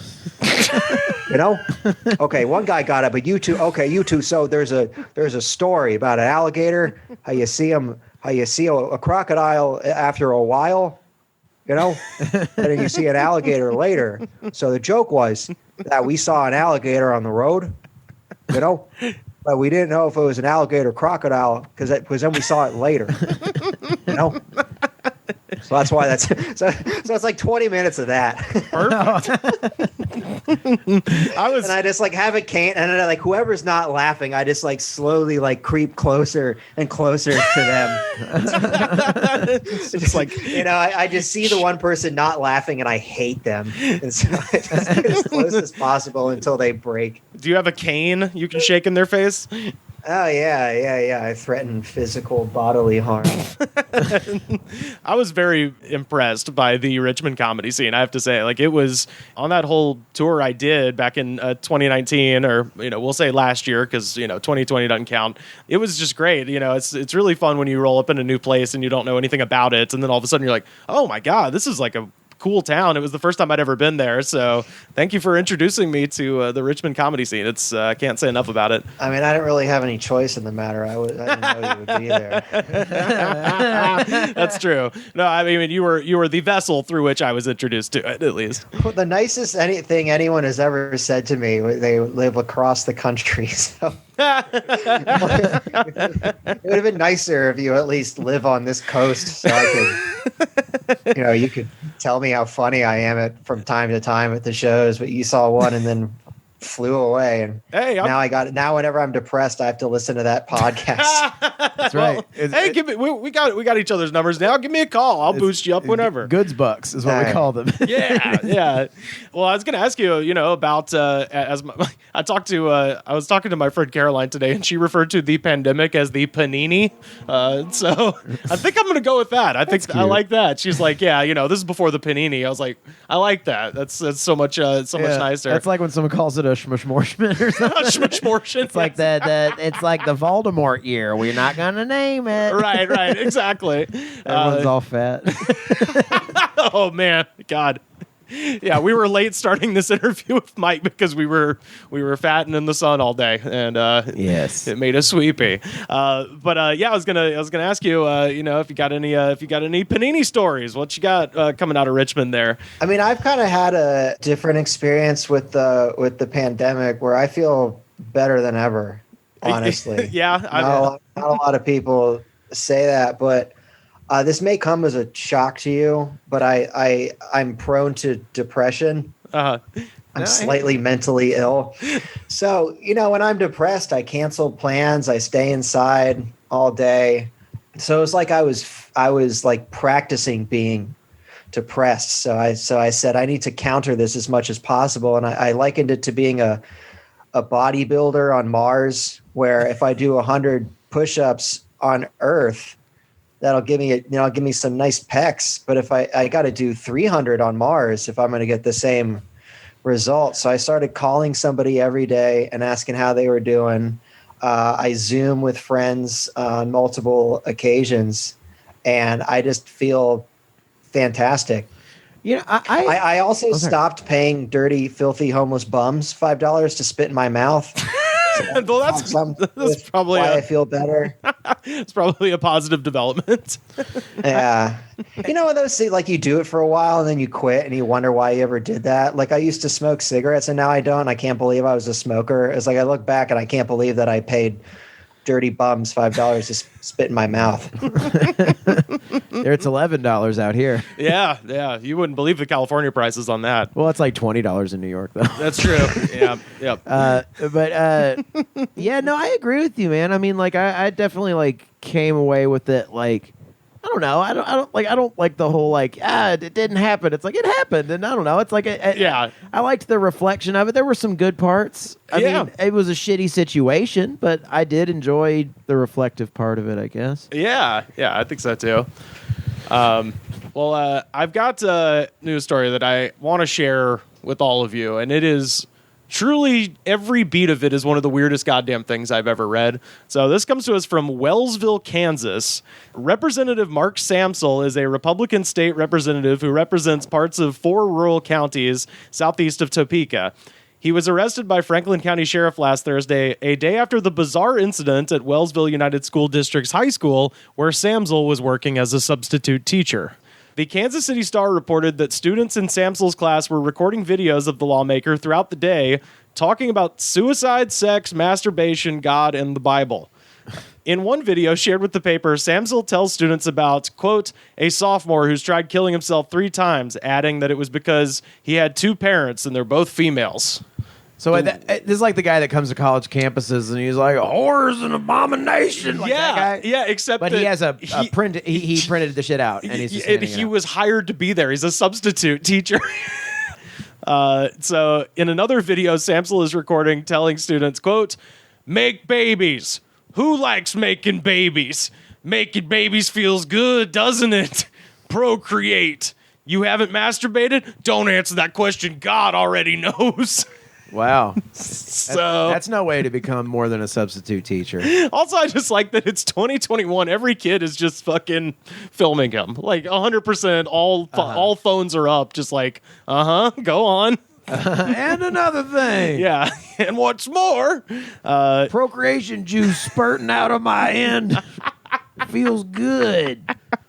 Speaker 5: Okay, one guy got it, but you two. So there's a story about an alligator, how you see a crocodile after a while, and then you see an alligator later. So the joke was that we saw an alligator on the road, but we didn't know if it was an alligator or crocodile because then we saw it later, So that's why so it's like 20 minutes of that.
Speaker 1: Perfect.
Speaker 5: And I just like have a cane, and then like whoever's not laughing, I just like slowly like creep closer and closer to them. It's just like I just see the one person not laughing, and I hate them, and so I just get as close as possible until they break.
Speaker 1: Do you have a cane you can shake in their face?
Speaker 5: Oh yeah. I threatened physical bodily harm.
Speaker 1: I was very impressed by the Richmond comedy scene. I have to say, like, it was on that whole tour I did back in 2019, or we'll say last year, because 2020 doesn't count. It was just great. It's really fun when you roll up in a new place and you don't know anything about it, and then all of a sudden you're like, oh my god, this is like a cool town. It was the first time I'd ever been there, so thank you for introducing me to the Richmond comedy scene. I can't say enough about it.
Speaker 5: I mean, I didn't really have any choice in the matter. I didn't know you would be there.
Speaker 1: That's true. No, I mean, you were the vessel through which I was introduced to it, at least.
Speaker 5: The nicest thing anyone has ever said to me. They live across the country, so it would have been nicer if you at least live on this coast, so I could, you could tell me how funny I am from time to time at the shows. But you saw one and then flew away, and now whenever I'm depressed, I have to listen to that podcast.
Speaker 2: That's right.
Speaker 1: We got each other's numbers now. Give me a call. I'll boost you up whenever.
Speaker 2: Goods bucks is what we call them.
Speaker 1: Yeah. Well, I was going to ask you, about I was talking to my friend Caroline today, and she referred to the pandemic as the panini. So I think I'm going to go with that. I think I like that. She's like, this is before the panini. I was like, I like that. That's so much much nicer.
Speaker 2: That's like when someone calls it a schmushmorshman or something.
Speaker 1: Schmushmorshman.
Speaker 2: It's like it's like the Voldemort year. We're not gonna name it.
Speaker 1: Right, exactly.
Speaker 2: Everyone's all fat.
Speaker 1: Oh man, God. Yeah, we were late starting this interview with Mike because we were fatting in the sun all day, and
Speaker 2: yes,
Speaker 1: it made us sleepy. But I was gonna ask you, if you got any panini stories, what you got coming out of Richmond there? I
Speaker 5: mean, I've kind of had a different experience with the pandemic where I feel better than ever. Honestly,
Speaker 1: yeah,
Speaker 5: not a lot of people say that, but. This may come as a shock to you, but I'm prone to depression. I'm slightly mentally ill. So, when I'm depressed, I cancel plans. I stay inside all day. So it's like I was like practicing being depressed. So I said, I need to counter this as much as possible. And I likened it to being a bodybuilder on Mars, where if I do 100 push-ups on Earth, that'll give me some nice pecs. But if I got to do 300 on Mars, if I'm going to get the same result. So I started calling somebody every day and asking how they were doing. I Zoom with friends on multiple occasions, and I just feel fantastic. I also stopped paying dirty, filthy, homeless bums $5 to spit in my mouth.
Speaker 1: Well, that's probably
Speaker 5: why I feel better.
Speaker 1: It's probably a positive development.
Speaker 5: Yeah. Those like you do it for a while and then you quit and you wonder why you ever did that. Like I used to smoke cigarettes and now I don't. I can't believe I was a smoker. It's like I look back and I can't believe that I paid dirty bums $5 to spit in my mouth.
Speaker 2: It's $11 out here.
Speaker 1: Yeah. You wouldn't believe the California prices on that.
Speaker 2: Well, it's like $20 in New York, though.
Speaker 1: That's true. Yeah. Yep.
Speaker 2: No, I agree with you, man. I mean, like, I definitely like came away with it, like. I don't know. I don't like the whole like it didn't happen. It's like it happened, and I don't know. It's like I liked the reflection of it. There were some good parts. I mean, it was a shitty situation, but I did enjoy the reflective part of it, I guess.
Speaker 1: Yeah, I think so too. I've got a news story that I want to share with all of you, and it is. Truly, every beat of it is one of the weirdest goddamn things I've ever read. So this comes to us from Wellsville, Kansas. Representative Mark Samsel is a Republican state representative who represents parts of 4 rural counties southeast of Topeka. He was arrested by Franklin County Sheriff last Thursday, a day after the bizarre incident at Wellsville United School District's high school, where Samsel was working as a substitute teacher. The Kansas City Star reported that students in Samsel's class were recording videos of the lawmaker throughout the day, talking about suicide, sex, masturbation, God, and the Bible. In one video shared with the paper, Samsel tells students about, quote, a sophomore who's tried killing himself 3 times, adding that it was because he had 2 parents and they're both females.
Speaker 2: So this is like the guy that comes to college campuses and he's like, "Whore's an abomination." Like that guy.
Speaker 1: Yeah, except
Speaker 2: but he has a print. He printed the shit out, and
Speaker 1: he was hired to be there. He's a substitute teacher. So in another video, Samsel is recording, telling students, "quote, make babies, Who likes making babies? Making babies feels good, doesn't it? Procreate. You haven't masturbated? Don't answer that question. God already knows.
Speaker 2: Wow.
Speaker 1: So
Speaker 2: That's no way to become more than a substitute teacher.
Speaker 1: also, I just like that it's 2021. Every kid is just fucking filming him. Like 100%. All phones are up. Just like, go on.
Speaker 2: And another thing.
Speaker 1: Yeah. And what's more,
Speaker 2: Procreation juice spurting out of my end. Feels good.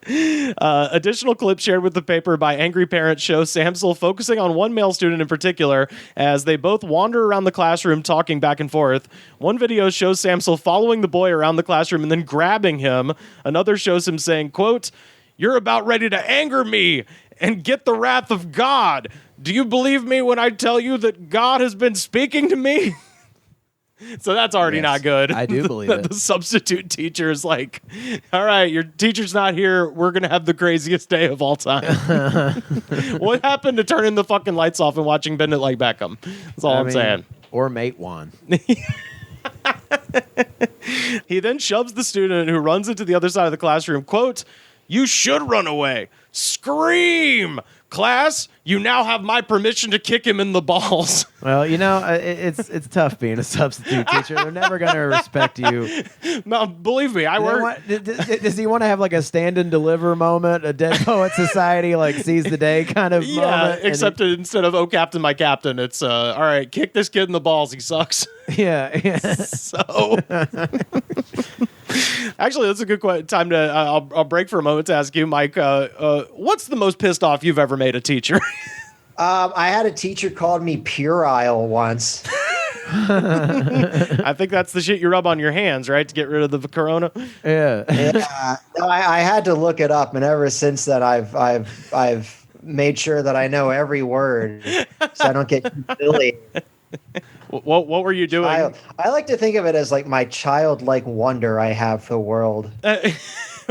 Speaker 1: additional clips shared with the paper by angry parents show Samsel focusing on one male student in particular as they both wander around the classroom talking back and forth. One video shows Samsel following the boy around the classroom and then grabbing him. Another shows him saying, quote, "You're about ready to anger me and get the wrath of God. Do you believe me when I tell you that God has been speaking to me?" So that's already not good.
Speaker 2: I do believe it.
Speaker 1: The substitute teacher is like, all right, your teacher's not here. We're going to have the craziest day of all time. What happened to turning the fucking lights off and watching Bend It Like Beckham? That's all I'm saying.
Speaker 2: Or Mate One.
Speaker 1: He then shoves the student who runs into the other side of the classroom. Quote, "You should run away. Scream. Class, you now have my permission to kick him in the balls."
Speaker 2: Well, you know, it's tough being a substitute teacher. They're never going to respect you.
Speaker 1: No, believe me, I work.
Speaker 2: Does he want to have like a stand and deliver moment, a Dead Poet Society like seize the day kind of moment?
Speaker 1: Except instead of "Oh, Captain, my Captain," it's all right, kick this kid in the balls. He sucks.
Speaker 2: Yeah.
Speaker 1: So, actually, that's a good time to. I'll break for a moment to ask you, Mike. What's the most pissed off you've ever made a teacher?
Speaker 5: I had a teacher called me puerile once.
Speaker 1: I think that's the shit you rub on your hands, right, to get rid of the corona.
Speaker 2: Yeah.
Speaker 5: Yeah, no, I had to look it up, and ever since then, I've made sure that I know every word, so I don't get silly.
Speaker 1: What were you doing?
Speaker 5: I like to think of it as like my childlike wonder I have for the world.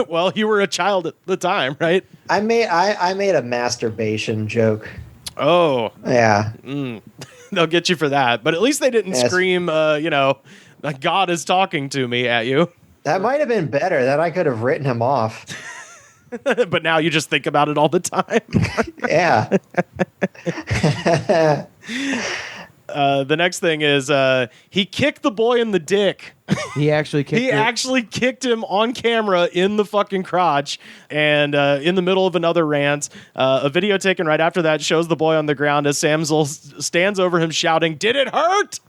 Speaker 1: Well, you were a child at the time, right?
Speaker 5: I made a masturbation joke.
Speaker 1: Oh,
Speaker 5: Yeah.
Speaker 1: They'll get you for that. But at least they didn't scream, like God is talking to me at you.
Speaker 5: That might have been better. Then I could have written him off.
Speaker 1: But now you just think about it all the time.
Speaker 5: Yeah.
Speaker 1: The next thing is he kicked the boy in the dick.
Speaker 2: He actually kicked
Speaker 1: He actually kicked him on camera in the fucking crotch, and in the middle of another rant. A video taken right after that shows the boy on the ground as Samsel stands over him shouting, "Did it hurt?"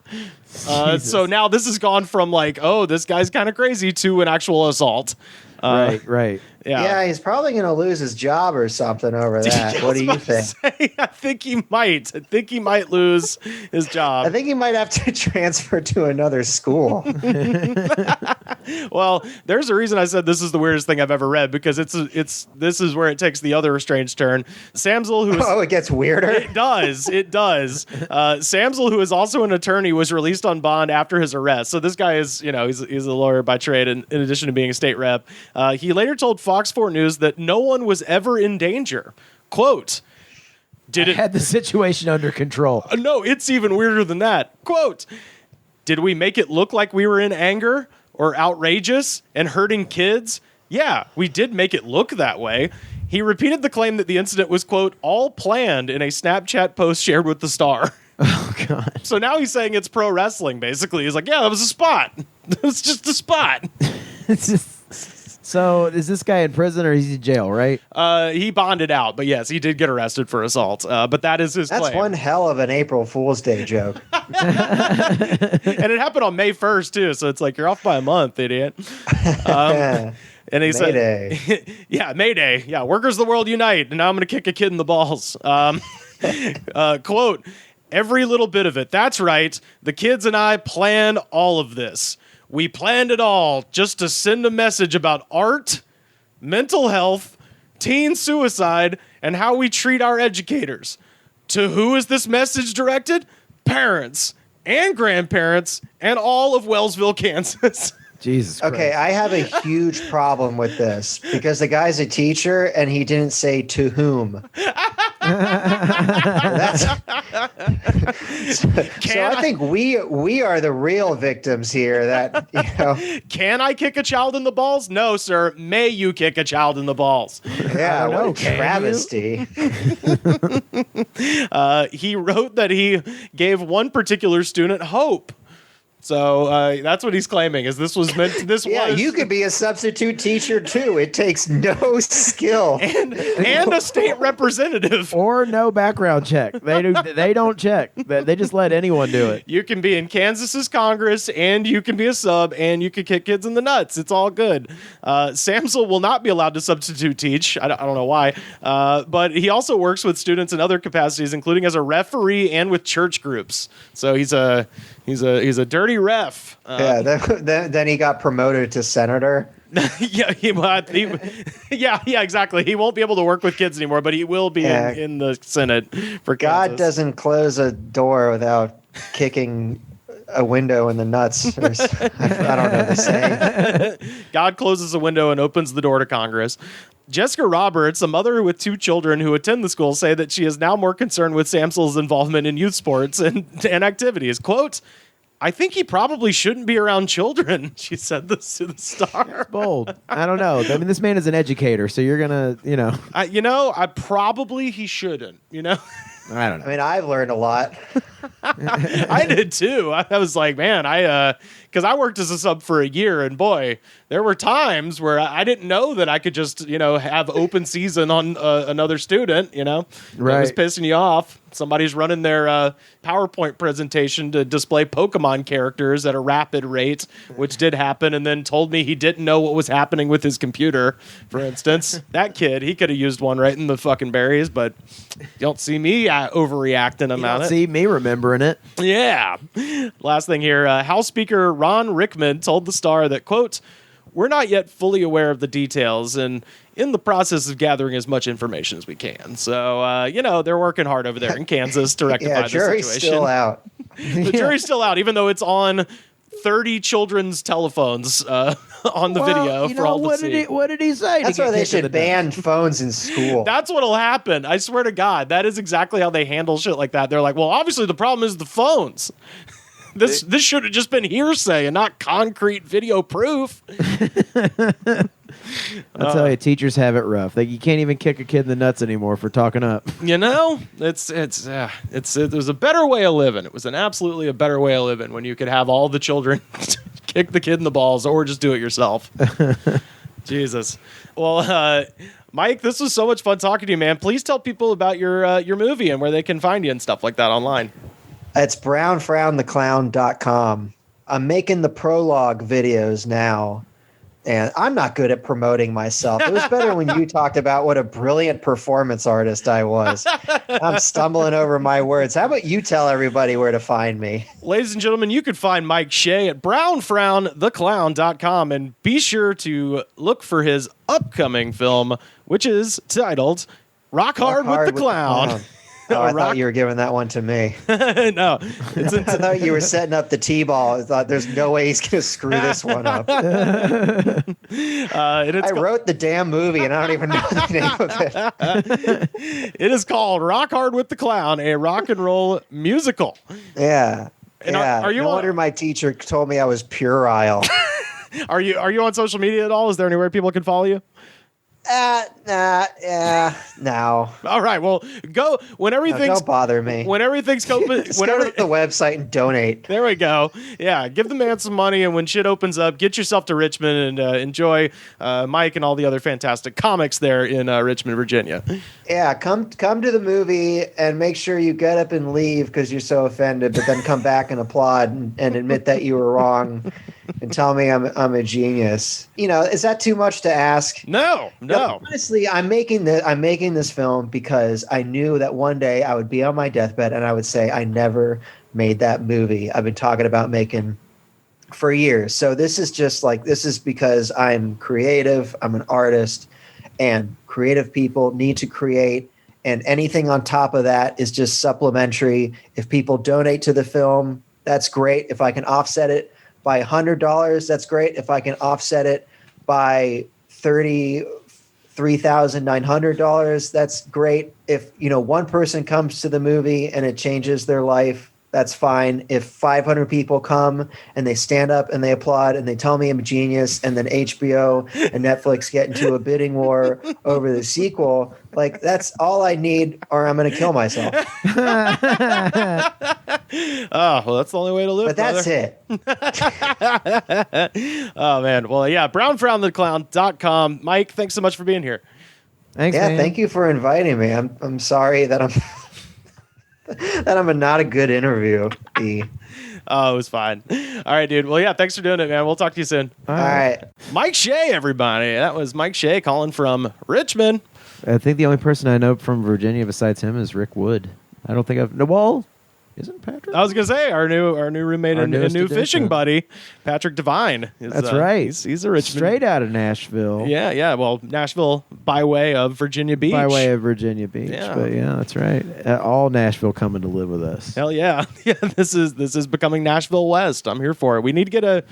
Speaker 1: So now this has gone from like, oh, this guy's kind of crazy, to an actual assault.
Speaker 2: Right.
Speaker 5: Yeah, he's probably going to lose his job or something over that. What do you think?
Speaker 1: I think he might. I think he might lose his job.
Speaker 5: I think he might have to transfer to another school.
Speaker 1: Well, there's a reason I said this is the weirdest thing I've ever read, because this is where it takes the other strange turn. Samsel, who is,
Speaker 5: Oh, it gets weirder?
Speaker 1: It does. Samsel, who is also an attorney, was released on bond after his arrest. So this guy is, he's a lawyer by trade, in addition to being a state rep. He later told Fox 4 News that no one was ever in danger. Quote,
Speaker 2: I had the situation under control.
Speaker 1: No, it's even weirder than that. Quote, "Did we make it look like we were in anger or outrageous and hurting kids? Yeah, we did make it look that way." He repeated the claim that the incident was, quote, "all planned" in a Snapchat post shared with the Star.
Speaker 2: Oh, God.
Speaker 1: So now he's saying it's pro wrestling, basically. He's like, yeah, that was a spot. It was just a spot.
Speaker 2: It's just... So is this guy in prison or is he in jail, right?
Speaker 1: He bonded out, but yes, he did get arrested for assault. But that is his
Speaker 5: That's
Speaker 1: claim.
Speaker 5: one hell of an April Fool's Day joke.
Speaker 1: And it happened on May 1st, too. So it's like, you're off by a month, idiot. And he
Speaker 5: Mayday.
Speaker 1: said, yeah, Mayday. Yeah, workers of the world unite. And now I'm going to kick a kid in the balls. Quote, "Every little bit of it. That's right. The kids and I planned all of this. We planned it all just to send a message about art, mental health, teen suicide, and how we treat our educators. To who is this message directed? Parents and grandparents and all of Wellsville, Kansas."
Speaker 2: Jesus Christ.
Speaker 5: Okay, I have a huge problem with this because the guy's a teacher and he didn't say to whom. So I think we are the real victims here. That
Speaker 1: Can I kick a child in the balls? No, sir. May you kick a child in the balls?
Speaker 5: Yeah, what a travesty.
Speaker 1: He wrote that he gave one particular student hope. So that's what he's claiming. Is this was meant?
Speaker 5: You could be a substitute teacher too. It takes no skill
Speaker 1: and a state representative
Speaker 2: or no background check. They don't check. They just let anyone do it.
Speaker 1: You can be in Kansas's Congress, and you can be a sub, and you can kick kids in the nuts. It's all good. Samsel will not be allowed to substitute teach. I don't know why, but he also works with students in other capacities, including as a referee and with church groups. So he's a dirty ref.
Speaker 5: Then he got promoted to senator.
Speaker 1: Yeah, exactly. He won't be able to work with kids anymore, but he will be in the Senate for Kansas.
Speaker 5: God doesn't close a door without kicking a window in the nuts. I don't know the saying.
Speaker 1: God closes a window and opens the door to Congress. Jessica Roberts, a mother with 2 children who attend the school, say that she is now more concerned with Samsel's involvement in youth sports and activities. Quote, I think he probably shouldn't be around children, she said this to the Star.
Speaker 2: Bold. I don't know. I mean, this man is an educator, so you're going to,
Speaker 1: he shouldn't,
Speaker 2: I don't know.
Speaker 5: I mean, I've learned a lot.
Speaker 1: I did too. I was like, man, because I worked as a sub for a year, and boy, there were times where I didn't know that I could just, have open season on another student, that was pissing you off. Somebody's running their PowerPoint presentation to display Pokemon characters at a rapid rate, which did happen, and then told me he didn't know what was happening with his computer, for instance. That kid, he could have used one right in the fucking berries, but you don't see me overreacting about it.
Speaker 2: You don't see me remembering it.
Speaker 1: Yeah. Last thing here, House Speaker Ron Rickman told the Star that, quote, we're not yet fully aware of the details and in the process of gathering as much information as we can. So, they're working hard over there in Kansas to rectify the situation.
Speaker 5: Jury's still out.
Speaker 1: The jury's still out, even though it's on 30 children's telephones on the video for all to see.
Speaker 2: What did he say?
Speaker 5: That's why they should ban phones in school.
Speaker 1: That's what'll happen. I swear to God, that is exactly how they handle shit like that. They're like, well, obviously the problem is the phones. This should have just been hearsay and not concrete video proof.
Speaker 2: I'll tell you, teachers have it rough. You can't even kick a kid in the nuts anymore for talking up.
Speaker 1: There's a better way of living. It was absolutely a better way of living when you could have all the children kick the kid in the balls or just do it yourself. Jesus. Well, Mike, this was so much fun talking to you, man. Please tell people about your movie and where they can find you and stuff like that online.
Speaker 5: It's brownfrowntheclown.com. I'm making the prologue videos now, and I'm not good at promoting myself. It was better when you talked about what a brilliant performance artist I was. I'm stumbling over my words. How about you tell everybody where to find me?
Speaker 1: Ladies and gentlemen, you can find Mike Shea at brownfrowntheclown.com, and be sure to look for his upcoming film, which is titled Rock Hard with the Clown.
Speaker 5: Oh, I thought you were giving that one to me.
Speaker 1: No.
Speaker 5: I thought you were setting up the T-ball. I thought there's no way he's going to screw this one up. I wrote the damn movie, and I don't even know the name of it.
Speaker 1: It is called Rock Hard with the Clown, a rock and roll musical.
Speaker 5: Yeah.
Speaker 1: And
Speaker 5: Are you no wonder my teacher told me I was puerile.
Speaker 1: Are you on social media at all? Is there anywhere people can follow you?
Speaker 5: No.
Speaker 1: All right. Well, go when everything's.
Speaker 5: Don't bother me.
Speaker 1: When everything's open,
Speaker 5: go to the website and donate.
Speaker 1: There we go. Yeah, give the man some money, and when shit opens up, get yourself to Richmond and enjoy Mike and all the other fantastic comics there in Richmond, Virginia.
Speaker 5: Yeah, come to the movie and make sure you get up and leave because you're so offended, but then come back and applaud and admit that you were wrong and tell me I'm a genius. Is that too much to ask?
Speaker 1: No.
Speaker 5: Honestly, I'm making this film because I knew that one day I would be on my deathbed and I would say I never made that movie I've been talking about making for years. So this is because I'm creative, I'm an artist, and creative people need to create, and anything on top of that is just supplementary. If people donate to the film, that's great. If I can offset it by $100, that's great. If I can offset it by $30 $3,900. That's great. If, one person comes to the movie and it changes their life, that's fine. If 500 people come and they stand up and they applaud and they tell me I'm a genius, and then HBO and Netflix get into a bidding war over the sequel, like, that's all I need, or I'm going to kill myself.
Speaker 1: Well, that's the only way to live.
Speaker 5: But that's
Speaker 1: brother.
Speaker 5: it.
Speaker 1: Oh man. Well, yeah. BrownFrownTheClown.com. Mike, thanks so much for being here.
Speaker 2: Thanks,
Speaker 5: Yeah,
Speaker 2: man.
Speaker 5: thank you for inviting me. I'm sorry that I'm that I'm not a good interviewee.
Speaker 1: Oh, it was fine. All right, dude. Well, yeah. Thanks for doing it, man. We'll talk to you soon.
Speaker 5: All right.
Speaker 1: Mike Shea, everybody. That was Mike Shea calling from Richmond.
Speaker 2: I think the only person I know from Virginia besides him is Rick Wood. I don't think I've... No, well, isn't Patrick?
Speaker 1: I was gonna say our new roommate
Speaker 2: Our
Speaker 1: and
Speaker 2: newest
Speaker 1: new
Speaker 2: addition.
Speaker 1: fishing buddy, Patrick Devine.
Speaker 2: That's right.
Speaker 1: He's a Richmond.
Speaker 2: Straight out of Nashville.
Speaker 1: Yeah. Well, Nashville by way of Virginia Beach.
Speaker 2: By way of Virginia Beach.
Speaker 1: Yeah.
Speaker 2: But yeah, that's right. All Nashville coming to live with us.
Speaker 1: Hell yeah. Yeah. This is becoming Nashville West. I'm here for it. We need to get a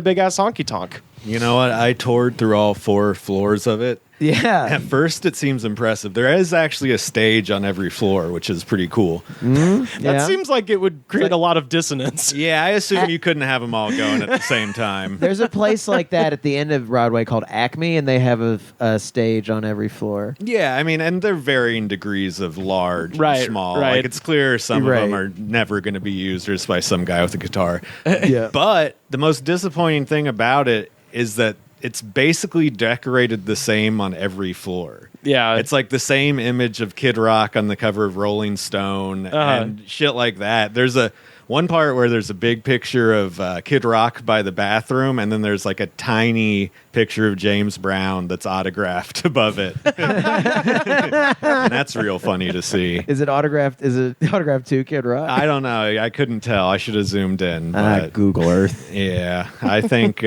Speaker 1: big ass honky tonk.
Speaker 3: You know what? I toured through all 4 floors of it.
Speaker 2: Yeah.
Speaker 3: At first, it seems impressive. There is actually a stage on every floor, which is pretty cool.
Speaker 1: That seems like it would create a lot of dissonance.
Speaker 3: Yeah, I assume you couldn't have them all going at the same time.
Speaker 2: There's a place like that at the end of Broadway called Acme, and they have a stage on every floor.
Speaker 3: Yeah, I mean, and they're varying degrees of large
Speaker 1: Right,
Speaker 3: and small.
Speaker 1: right.
Speaker 3: Like, it's clear some
Speaker 2: Right.
Speaker 3: of them are never going to be used just by some guy with a guitar.
Speaker 2: Yeah.
Speaker 3: But the most disappointing thing about it is that it's basically decorated the same on every floor.
Speaker 1: Yeah.
Speaker 3: It's like the same image of Kid Rock on the cover of Rolling Stone and shit like that. There's one part where there's a big picture of Kid Rock by the bathroom, and then there's like a tiny picture of James Brown that's autographed above it. And that's real funny to see.
Speaker 2: Is it autographed? Is it autographed to Kid Rock?
Speaker 3: I don't know. I couldn't tell. I should have zoomed in. But
Speaker 2: Google Earth.
Speaker 3: yeah, I think...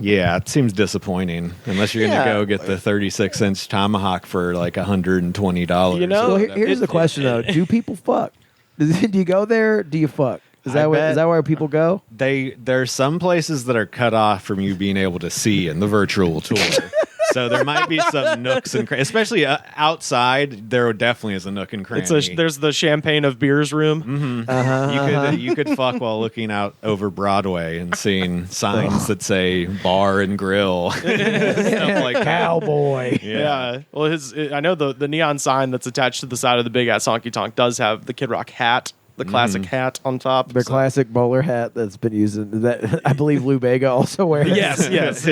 Speaker 3: yeah, it seems disappointing unless you're going to go get the 36-inch tomahawk for like $120.
Speaker 1: You know,
Speaker 2: Well, here's the question though: do people fuck? Do you go there? Do you fuck? Is that where people go?
Speaker 3: There are some places that are cut off from you being able to see in the virtual tour. So there might be some nooks and crannies, especially outside. There definitely is a nook and cranny.
Speaker 1: There's the champagne of beers room.
Speaker 3: You could fuck while looking out over Broadway and seeing signs that say bar and grill, stuff like that.
Speaker 2: Cowboy.
Speaker 1: Yeah. Well, I know the neon sign that's attached to the side of the big ass honky tonk does have the Kid Rock hat, the classic hat on top.
Speaker 2: The classic bowler hat that's been using that I believe Lou Bega also wears.
Speaker 1: Yes.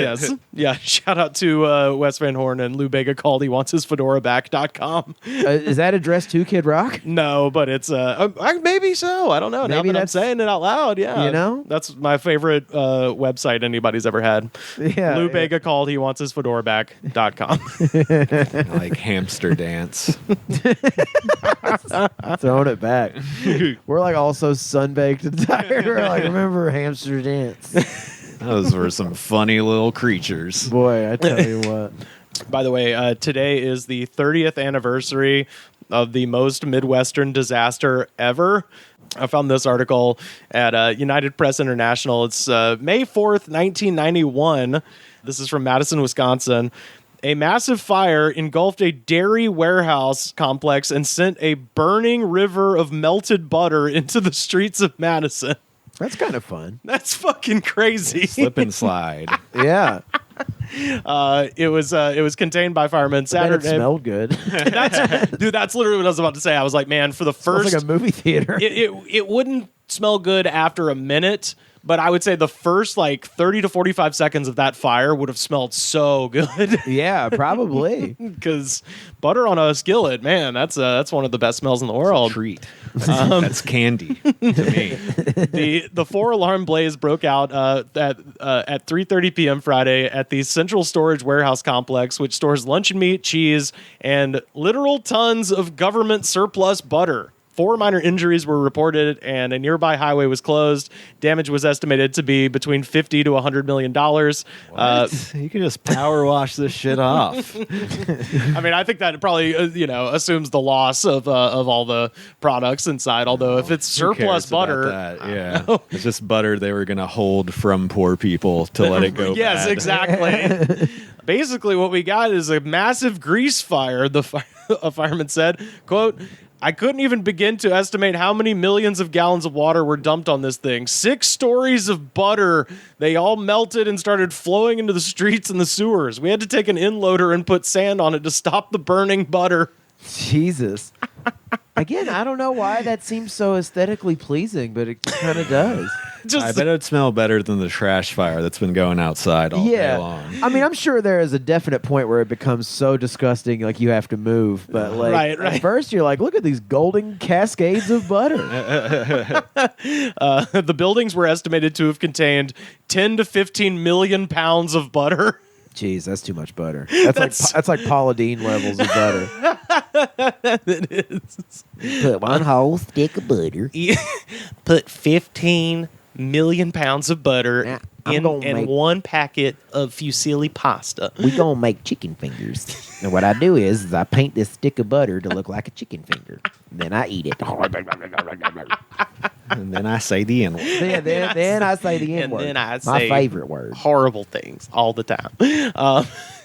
Speaker 1: Yeah. Shout out to Wes Van Horn and Lou Bega called he wants his fedora back.com.
Speaker 2: Is that addressed to Kid Rock?
Speaker 1: No, but it's maybe so. I don't know.
Speaker 2: Maybe
Speaker 1: Now that I'm
Speaker 2: that's-
Speaker 1: saying it out loud, yeah.
Speaker 2: You know?
Speaker 1: That's my favorite website anybody's ever had.
Speaker 2: Yeah.
Speaker 1: Lou Bega called he wants his fedora back.com.
Speaker 3: Like hamster dance.
Speaker 2: Throwing it back. We're like all so sunbaked and tired. We're like, remember Hamster Dance?
Speaker 3: Those were some funny little creatures.
Speaker 2: Boy, I tell you what.
Speaker 1: By the way, today is the 30th anniversary of the most Midwestern disaster ever. I found this article at United Press International. It's May 4th, 1991. This is from Madison, Wisconsin. A massive fire engulfed a dairy warehouse complex and sent a burning river of melted butter into the streets of Madison.
Speaker 2: That's kind of fun.
Speaker 1: That's fucking crazy.
Speaker 3: Slip and slide.
Speaker 2: Yeah.
Speaker 1: It was contained by firemen
Speaker 2: It
Speaker 1: Saturday.
Speaker 2: smelled good.
Speaker 1: That's literally what I was about to say. I was like, man, for the
Speaker 2: Smells
Speaker 1: first
Speaker 2: like a movie theater.
Speaker 1: it wouldn't smell good after a minute, but I would say the first like 30 to 45 seconds of that fire would have smelled so good.
Speaker 2: Yeah, probably.
Speaker 1: Because butter on a skillet, man, that's one of the best smells in the world.
Speaker 3: Treat. That's candy to me.
Speaker 1: The 4-alarm blaze broke out at 3:30 p.m. Friday at the Central Storage Warehouse Complex, which stores luncheon meat, cheese, and literal tons of government surplus butter. 4 minor injuries were reported, and a nearby highway was closed. Damage was estimated to be between $50 to $100 million.
Speaker 3: You can just power wash this shit off.
Speaker 1: I mean, I think that probably assumes the loss of all the products inside. Although if it's
Speaker 3: Who
Speaker 1: surplus
Speaker 3: cares about
Speaker 1: butter,
Speaker 3: that? Yeah, it's just butter they were going to hold from poor people to let it go.
Speaker 1: yes,
Speaker 3: bad.
Speaker 1: exactly. basically what we got is a massive grease fire. A fireman said, quote, I couldn't even begin to estimate how many millions of gallons of water were dumped on this thing. 6 stories of butter. They all melted and started flowing into the streets and the sewers. We had to take an inloader and put sand on it to stop the burning butter.
Speaker 2: Jesus. Again, I don't know why that seems so aesthetically pleasing, but it kind of does.
Speaker 3: I bet it'd smell better than the trash fire that's been going outside all day long.
Speaker 2: I mean, I'm sure there is a definite point where it becomes so disgusting, like you have to move. But like at first, you're like, look at these golden cascades of butter.
Speaker 1: The buildings were estimated to have contained 10 to 15 million pounds of butter.
Speaker 2: Jeez, that's too much butter. That's like Paula Deen levels of butter.
Speaker 1: It is.
Speaker 4: Put one whole stick of butter.
Speaker 1: Put 15 million pounds of butter
Speaker 4: Now,
Speaker 1: in one packet of fusilli pasta.
Speaker 4: We gonna make chicken fingers. And what I do is I paint this stick of butter to look like a chicken finger. Then I eat it.
Speaker 3: And then I say the N-word.
Speaker 2: Then I say the N word.
Speaker 1: And then I
Speaker 2: My
Speaker 1: say
Speaker 2: favorite word.
Speaker 1: horrible things all the time.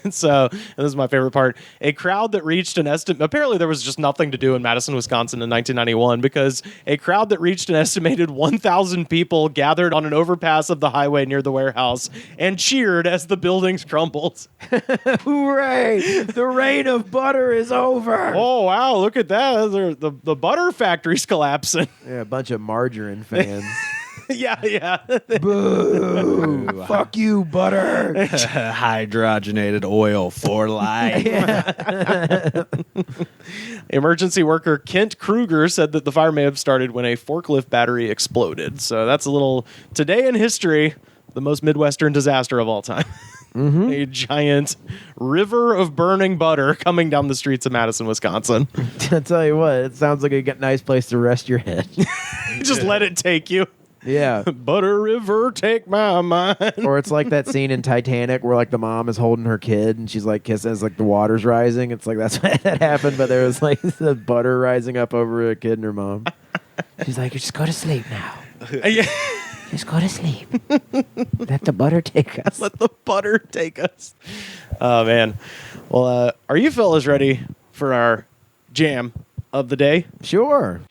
Speaker 1: So, and this is my favorite part. A crowd that reached an estimate. Apparently, there was just nothing to do in Madison, Wisconsin in 1991 because a crowd that reached an estimated 1,000 people gathered on an overpass of the highway near the warehouse and cheered as the buildings crumbled.
Speaker 2: Hooray! The reign of butter is over.
Speaker 1: Oh, wow, look at that. The butter factory's collapsing.
Speaker 2: Yeah, a bunch of margarine fans.
Speaker 1: Yeah.
Speaker 2: Boo! Fuck you, butter.
Speaker 3: Hydrogenated oil for life.
Speaker 1: Emergency worker Kent Kruger said that the fire may have started when a forklift battery exploded. So that's a little today in history, the most Midwestern disaster of all time. Mm-hmm. A giant river of burning butter coming down the streets of Madison, Wisconsin.
Speaker 2: I tell you what, it sounds like a nice place to rest your head.
Speaker 1: Just let it take you.
Speaker 2: Yeah.
Speaker 1: Butter river, take my mind.
Speaker 2: Or it's like that scene in Titanic where like the mom is holding her kid and she's like kissing as like the water's rising. It's like that's why that happened, but there was like the butter rising up over a kid and her mom. She's like, just go to sleep now.
Speaker 1: Yeah.
Speaker 2: Just go to sleep. Let the butter take us.
Speaker 1: Let the butter take us. Oh, man. Well, are you fellas ready for our jam of the day?
Speaker 2: Sure.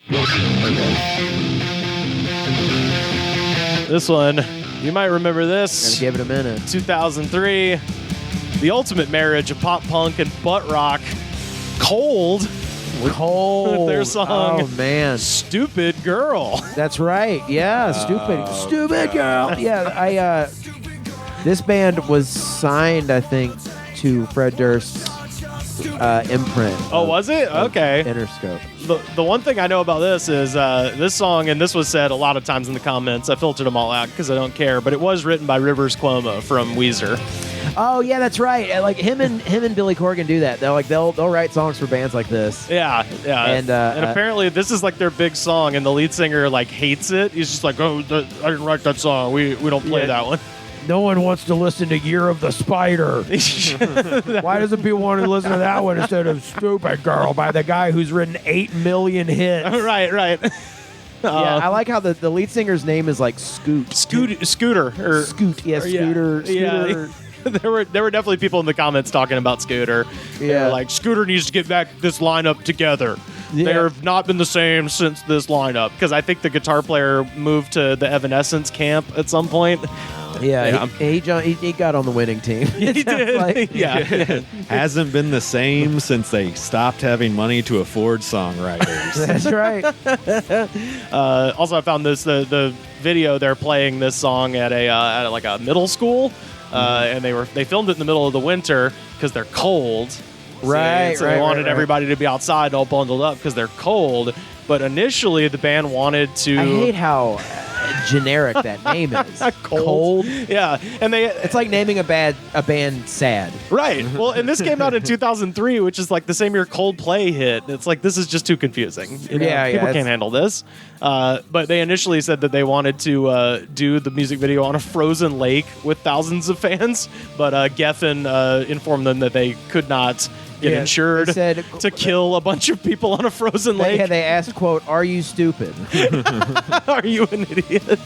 Speaker 1: This one, you might remember this.
Speaker 2: Gotta give it a minute.
Speaker 1: 2003, the ultimate marriage of pop punk and butt rock, Cold.
Speaker 2: Cold.
Speaker 1: Their song.
Speaker 2: Oh, man.
Speaker 1: Stupid Girl.
Speaker 2: That's right. Yeah, stupid girl. Yeah, this band was signed, I think, to Fred Durst's imprint.
Speaker 1: Oh, was it? Okay.
Speaker 2: Interscope.
Speaker 1: The one thing I know about this is this song, and this was said a lot of times in the comments. I filtered them all out because I don't care, but it was written by Rivers Cuomo from Weezer.
Speaker 2: Oh yeah, that's right. Like him and Billy Corgan do that. They'll write songs for bands like this.
Speaker 1: Yeah.
Speaker 2: And
Speaker 1: apparently this is like their big song, and the lead singer like hates it. He's just like, oh, I didn't write that song. We don't play that one.
Speaker 2: No one wants to listen to Year of the Spider. Why doesn't people want to listen to that one instead of Stupid Girl by the guy who's written 8 million hits?
Speaker 1: Right.
Speaker 2: Yeah, I like how the lead singer's name is like Scooter. Scoot. Yeah, Scooter.
Speaker 1: Yeah. There were definitely people in the comments talking about Scooter.
Speaker 2: Yeah.
Speaker 1: They were like, Scooter needs to get back this lineup together.
Speaker 2: Yeah.
Speaker 1: They have not been the same since this lineup. Because I think the guitar player moved to the Evanescence camp at some point.
Speaker 2: Yeah. He got on the winning team.
Speaker 1: He did.
Speaker 2: Like.
Speaker 1: Yeah.
Speaker 3: Hasn't been the same since they stopped having money to afford songwriters.
Speaker 2: That's right.
Speaker 1: Also, I found this the video. They're playing this song at a middle school, and they filmed it in the middle of the winter because they're cold.
Speaker 2: Right.
Speaker 1: So they wanted everybody to be outside all bundled up because they're cold. But initially, the band wanted to.
Speaker 2: I hate how generic that name is. Cold.
Speaker 1: Yeah, and
Speaker 2: it's like naming a band Sad.
Speaker 1: Right. Well, and this came out in 2003, which is like the same year Coldplay hit. It's like this is just too confusing. People can't handle this. But they initially said that they wanted to do the music video on a frozen lake with thousands of fans, but Geffen informed them that they could not get
Speaker 2: Yeah,
Speaker 1: insured
Speaker 2: they said-
Speaker 1: to kill a bunch of people on a frozen lake.
Speaker 2: They asked, quote, "Are you stupid?"
Speaker 1: Are you an idiot?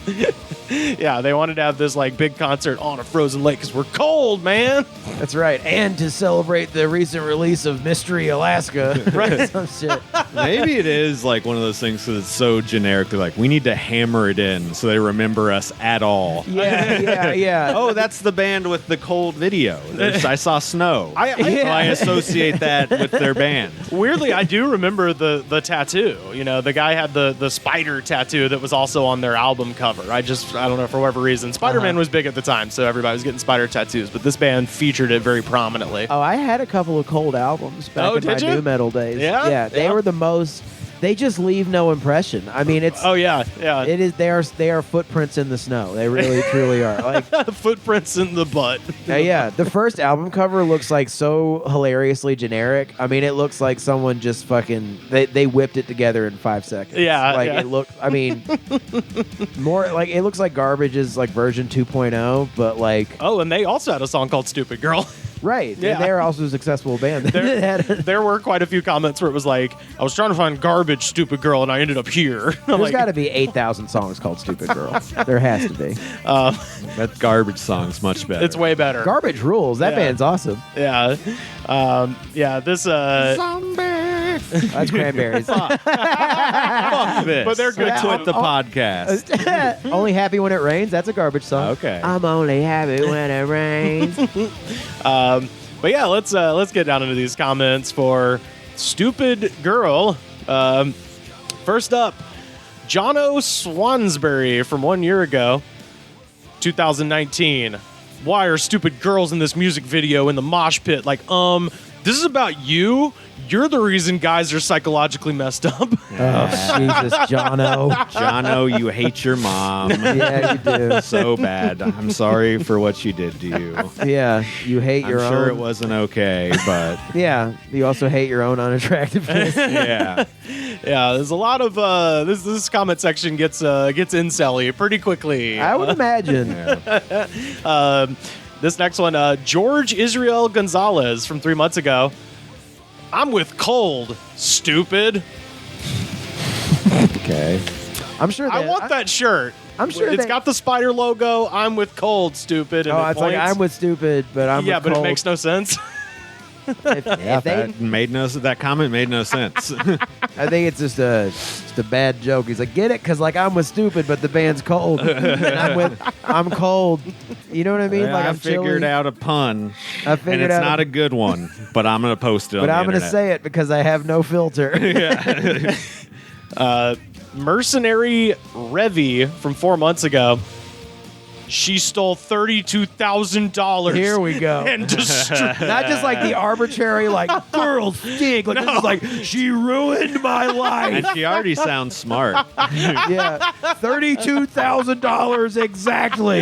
Speaker 1: Yeah, they wanted to have this like big concert on a frozen lake because we're cold, man.
Speaker 2: That's right. And to celebrate the recent release of Mystery Alaska.
Speaker 1: Right.
Speaker 2: Some shit.
Speaker 3: Maybe it is like one of those things because it's so generic. They're like, we need to hammer it in so they remember us at all.
Speaker 2: Yeah.
Speaker 3: Oh, that's the band with the cold video. I saw snow.
Speaker 1: I
Speaker 3: So I associate that with their band.
Speaker 1: Weirdly, I do remember the tattoo. You know, the guy had the spider tattoo that was also on their album cover. I don't know, for whatever reason. Spider-Man was big at the time, so everybody was getting spider tattoos, but this band featured it very prominently.
Speaker 2: Oh, I had a couple of cold albums back in my
Speaker 1: did you?
Speaker 2: nu metal days.
Speaker 1: Yeah?
Speaker 2: Yeah. They
Speaker 1: Yeah.
Speaker 2: were the most. They just leave no impression. I mean, it's.
Speaker 1: Oh, yeah.
Speaker 2: It is. They are footprints in the snow. They really, truly are. Like,
Speaker 1: Footprints in the butt.
Speaker 2: yeah. The first album cover looks like so hilariously generic. I mean, it looks like someone just fucking. They whipped it together in 5 seconds.
Speaker 1: Yeah,
Speaker 2: Like
Speaker 1: yeah.
Speaker 2: it looked. I mean, more like it looks like Garbage's like version 2.0, but like
Speaker 1: Oh, and they also had a song called Stupid Girl.
Speaker 2: right.
Speaker 1: Yeah.
Speaker 2: And they're also a successful band.
Speaker 1: There were quite a few comments where it was like, I was trying to find Garbage Stupid Girl and I ended up here. I'm
Speaker 2: There's
Speaker 1: like,
Speaker 2: got to be 8,000 songs called "Stupid Girl." There has to be.
Speaker 3: That garbage song's much better.
Speaker 1: it's way better.
Speaker 2: Garbage rules. That
Speaker 1: Yeah.
Speaker 2: band's awesome.
Speaker 1: Yeah. This
Speaker 2: That's Cranberries.
Speaker 3: Fuck this.
Speaker 1: But they're good
Speaker 3: Quit
Speaker 1: too.
Speaker 3: the podcast.
Speaker 2: Only happy when it rains. That's a garbage song.
Speaker 3: Okay.
Speaker 2: I'm only happy when it rains.
Speaker 1: But yeah, let's get down into these comments for Stupid Girl. First up, Jono Swansbury from 1 year ago, 2019. Why are stupid girls in this music video in the mosh pit? Like, this is about you. You're the reason guys are psychologically messed up.
Speaker 2: Oh, Jesus, Jono.
Speaker 3: Jono, you hate your mom.
Speaker 2: Yeah, you do.
Speaker 3: So bad. I'm sorry for what she did to you.
Speaker 2: Yeah, you hate
Speaker 3: I'm
Speaker 2: your own.
Speaker 3: sure it wasn't okay, but
Speaker 2: Yeah, you also hate your own unattractiveness.
Speaker 3: yeah.
Speaker 1: Yeah, there's a lot of this comment section gets incel-y pretty quickly.
Speaker 2: I would imagine.
Speaker 1: This next one, George Israel Gonzalez from 3 months ago. I'm with cold, stupid.
Speaker 2: Okay. I'm sure
Speaker 1: I want that shirt.
Speaker 2: I'm sure
Speaker 1: it's
Speaker 2: they-
Speaker 1: got the spider logo. I'm with cold, stupid. And
Speaker 2: Oh,
Speaker 1: it
Speaker 2: it's like
Speaker 1: points.
Speaker 2: I'm with stupid, but I'm
Speaker 1: yeah,
Speaker 2: with
Speaker 1: but
Speaker 2: cold.
Speaker 1: it makes no sense.
Speaker 2: If they,
Speaker 3: That comment made no sense.
Speaker 2: I think it's just a bad joke. He's like, get it? Because like I'm with stupid, but the band's cold. And I'm cold. You know what I mean?
Speaker 3: Yeah,
Speaker 2: like
Speaker 3: I
Speaker 2: I'm
Speaker 3: figured
Speaker 2: chilly.
Speaker 3: out a pun,
Speaker 2: I
Speaker 3: and
Speaker 2: figured
Speaker 3: it's
Speaker 2: out
Speaker 3: not a good one, but I'm gonna post it.
Speaker 2: But
Speaker 3: on
Speaker 2: I'm
Speaker 3: the
Speaker 2: going to say it because I have no filter.
Speaker 1: Mercenary Revy from 4 months ago. She stole $32,000.
Speaker 2: Here we go.
Speaker 1: And destroyed.
Speaker 2: Not just like the arbitrary, like, girls stink. Like, this is like, she ruined my life.
Speaker 3: And she already sounds smart.
Speaker 2: Yeah. $32,000 exactly.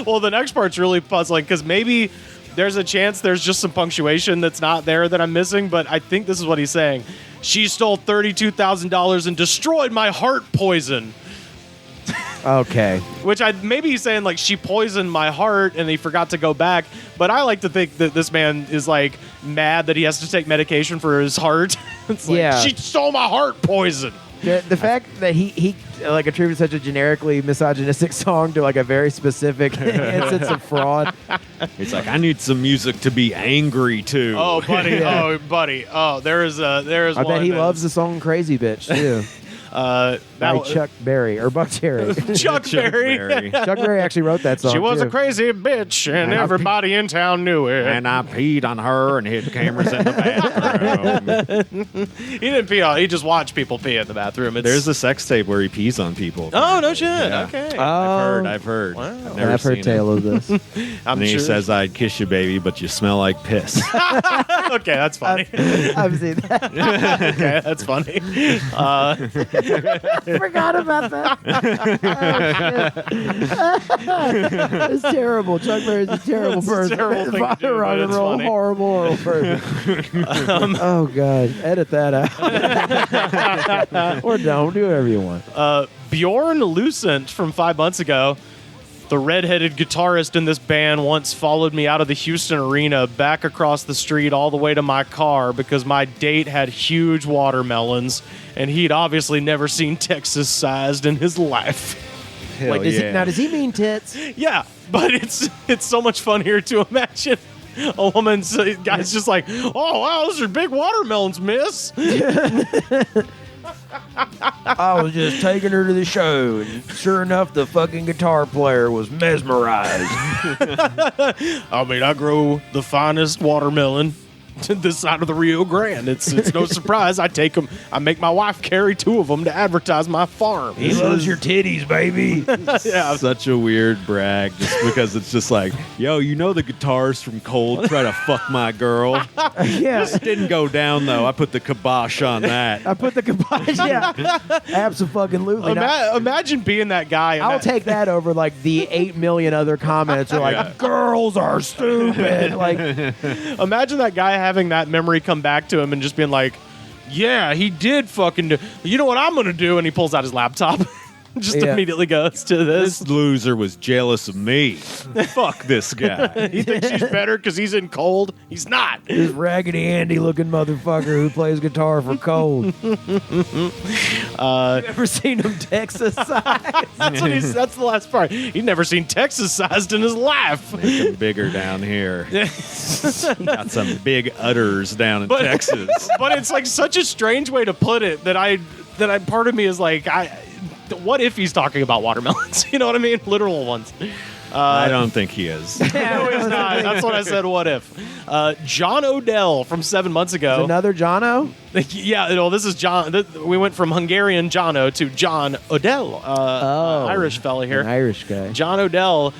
Speaker 1: Well, the next part's really puzzling because maybe there's a chance there's just some punctuation that's not there that I'm missing, but I think this is what he's saying. She stole $32,000 and destroyed my heart poison.
Speaker 2: Okay.
Speaker 1: Which maybe he's saying like she poisoned my heart and he forgot to go back. But I like to think that this man is like mad that he has to take medication for his heart. It's like,
Speaker 2: Yeah.
Speaker 1: she stole my heart poison.
Speaker 2: The fact that he like attributed such a generically misogynistic song to like a very specific instance of fraud.
Speaker 3: It's like, I need some music to be angry to.
Speaker 1: Oh, buddy.
Speaker 2: Yeah.
Speaker 1: Oh, buddy. Oh, there is
Speaker 2: I
Speaker 1: one.
Speaker 2: bet he
Speaker 1: that-
Speaker 2: loves the song "Crazy Bitch" too.
Speaker 1: that
Speaker 2: By Chuck Berry or Buck Cherry.
Speaker 1: Chuck Berry.
Speaker 2: Chuck Berry actually wrote that song.
Speaker 1: She was
Speaker 2: too.
Speaker 1: a crazy bitch, and everybody in town knew it.
Speaker 3: And I peed on her and hid the cameras in the bathroom.
Speaker 1: He didn't pee on. He just watched people pee in the bathroom. It's,
Speaker 3: There's a sex tape where he pees on people.
Speaker 1: Oh no shit.
Speaker 3: Yeah.
Speaker 1: Okay.
Speaker 3: I've heard.
Speaker 1: Wow.
Speaker 3: I've never
Speaker 2: I've heard
Speaker 3: seen
Speaker 2: tale
Speaker 3: it.
Speaker 2: of this.
Speaker 1: I'm
Speaker 3: And he
Speaker 1: sure.
Speaker 3: says, I'd kiss you, baby, but you smell like piss.
Speaker 1: Okay, that's funny.
Speaker 2: I've seen that.
Speaker 1: Okay, that's funny.
Speaker 2: Forgot about that. It's terrible. Chuck Berry's a terrible
Speaker 1: It's a
Speaker 2: person.
Speaker 1: terrible thing to do,
Speaker 2: Rock
Speaker 1: but
Speaker 2: and
Speaker 1: it's
Speaker 2: roll,
Speaker 1: funny.
Speaker 2: horrible person. Oh God, edit that out. Or don't do whatever you want.
Speaker 1: Bjorn Lucent from 5 months ago. The redheaded guitarist in this band once followed me out of the Houston arena back across the street all the way to my car because my date had huge watermelons, and he'd obviously never seen Texas-sized in his life.
Speaker 3: Hell
Speaker 2: Wait, does he mean tits?
Speaker 1: Yeah, but it's so much funnier to imagine a woman's guy's just like, oh, wow, those are big watermelons, miss.
Speaker 2: I was just taking her to the show, and sure enough, the fucking guitar player was mesmerized.
Speaker 1: I mean, I grow the finest watermelon to this side of the Rio Grande. It's no surprise. I make my wife carry 2 of them to advertise my farm.
Speaker 2: He loves your titties, baby.
Speaker 1: Yeah.
Speaker 3: Such a weird brag, just because it's just like, yo, you know the guitarist from Cold try to fuck my girl.
Speaker 2: Yeah.
Speaker 3: This didn't go down though. I put the kibosh on that.
Speaker 2: I put the kibosh. Yeah. Absolutely.
Speaker 1: Imagine being that guy.
Speaker 2: I'll take that over like the 8 million other comments are like,
Speaker 3: Yeah.
Speaker 2: girls are stupid. Like,
Speaker 1: Imagine that guy having that memory come back to him and just being like, yeah, he did fucking do. You know what I'm going to do? And he pulls out his laptop. Just
Speaker 2: Yeah.
Speaker 1: immediately goes to this.
Speaker 3: This loser was jealous of me. Fuck this guy.
Speaker 1: He thinks he's better because he's in Cold. He's not.
Speaker 2: this Raggedy Andy looking motherfucker who plays guitar for Cold. You ever seen him Texas size?
Speaker 1: That's the last part. He'd never seen Texas-sized in his life.
Speaker 3: Make him bigger down here. Got some big udders down in Texas.
Speaker 1: But it's like such a strange way to put it that part of me is like, what if he's talking about watermelons? You know what I mean? Literal ones.
Speaker 3: I don't think he is.
Speaker 1: No, he's not. That's what I said. What if? John Odell from 7 months ago.
Speaker 2: Another Jono?
Speaker 1: Yeah, this is John. We went from Hungarian Jono to John Odell, Irish fella here.
Speaker 2: An Irish guy.
Speaker 1: John Odell.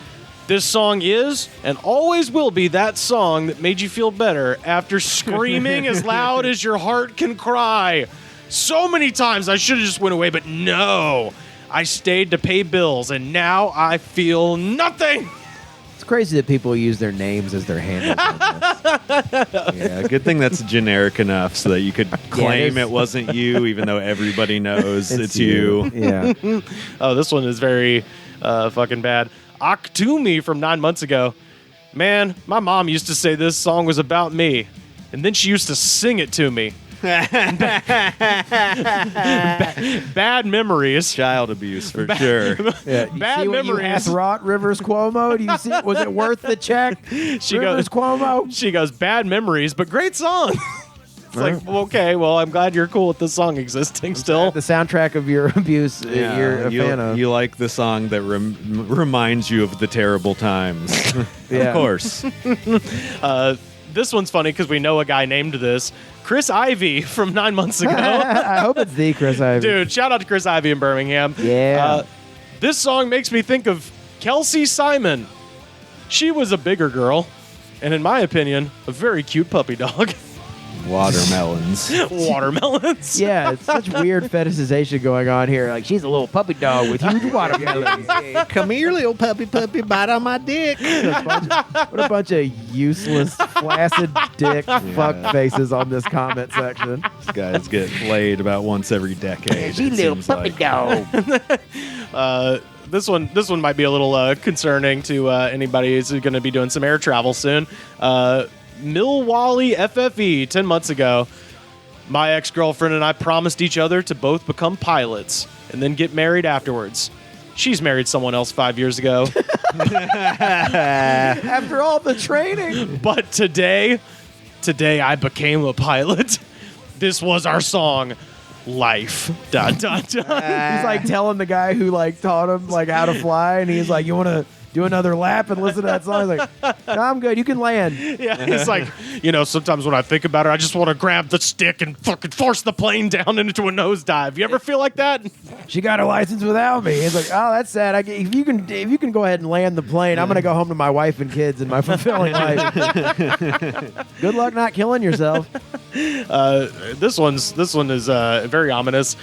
Speaker 1: This song is and always will be that song that made you feel better after screaming as loud as your heart can cry. So many times I should have just went away, but no. I stayed to pay bills, and now I feel nothing.
Speaker 2: It's crazy that people use their names as their handles.
Speaker 3: Yeah, good thing that's generic enough so that you could claim
Speaker 2: there's-
Speaker 3: it wasn't you, even though everybody knows it's you.
Speaker 2: Yeah.
Speaker 1: Oh, this one is very fucking bad. Aktumi from 9 months ago. Man, my mom used to say this song was about me, and then she used to sing it to me. Bad memories.
Speaker 3: Child abuse for sure.
Speaker 2: Yeah. You
Speaker 1: Bad
Speaker 2: see what
Speaker 1: memories.
Speaker 2: you hath wrought, Rivers Cuomo? Do you see? Was it worth the check?
Speaker 1: She
Speaker 2: Rivers Cuomo?
Speaker 1: She goes, bad memories, but great song. It's like, well, okay, well, I'm glad you're cool with this song existing still.
Speaker 2: The soundtrack of your abuse, you're a fan of.
Speaker 3: You like the song that reminds you of the terrible times.
Speaker 2: Yeah.
Speaker 3: Of course.
Speaker 1: This one's funny because we know a guy named this. Chris Ivy from 9 months ago.
Speaker 2: I hope it's the Chris Ivy.
Speaker 1: Dude, shout out to Chris Ivy in Birmingham.
Speaker 2: Yeah.
Speaker 1: This song makes me think of Kelsey Simon. She was a bigger girl, and in my opinion, a very cute puppy dog.
Speaker 3: Watermelons.
Speaker 1: Watermelons.
Speaker 2: Yeah, it's such weird fetishization going on here. Like, she's a little puppy dog with huge watermelons.
Speaker 3: Come here, little puppy, bite on my dick.
Speaker 2: What a bunch of useless, flaccid dick fuck faces on this comment section.
Speaker 3: These guys get played about once every decade.
Speaker 4: She
Speaker 3: it
Speaker 4: little
Speaker 3: seems
Speaker 4: puppy
Speaker 3: like.
Speaker 4: dog.
Speaker 1: This one might be a little concerning to anybody who's going to be doing some air travel soon. Millwally FFE 10 months ago. My ex-girlfriend and I promised each other to both become pilots and then get married afterwards. She's married someone else 5 years ago.
Speaker 2: After all the training.
Speaker 1: But today I became a pilot. This was our song, Life. Dun, dun, dun.
Speaker 2: He's like telling the guy who like taught him like how to fly, and he's like, "You want to do another lap and listen to that song?" He's like, "No, I'm good. You can land."
Speaker 1: Yeah, he's like, sometimes when I think about it, I just want to grab the stick and fucking force the plane down into a nosedive. You ever feel like that?
Speaker 2: She got her license without me. He's like, "Oh, that's sad. If you can go ahead and land the plane, I'm gonna go home to my wife and kids and my fulfilling life." Good luck not killing yourself.
Speaker 1: This one is very ominous.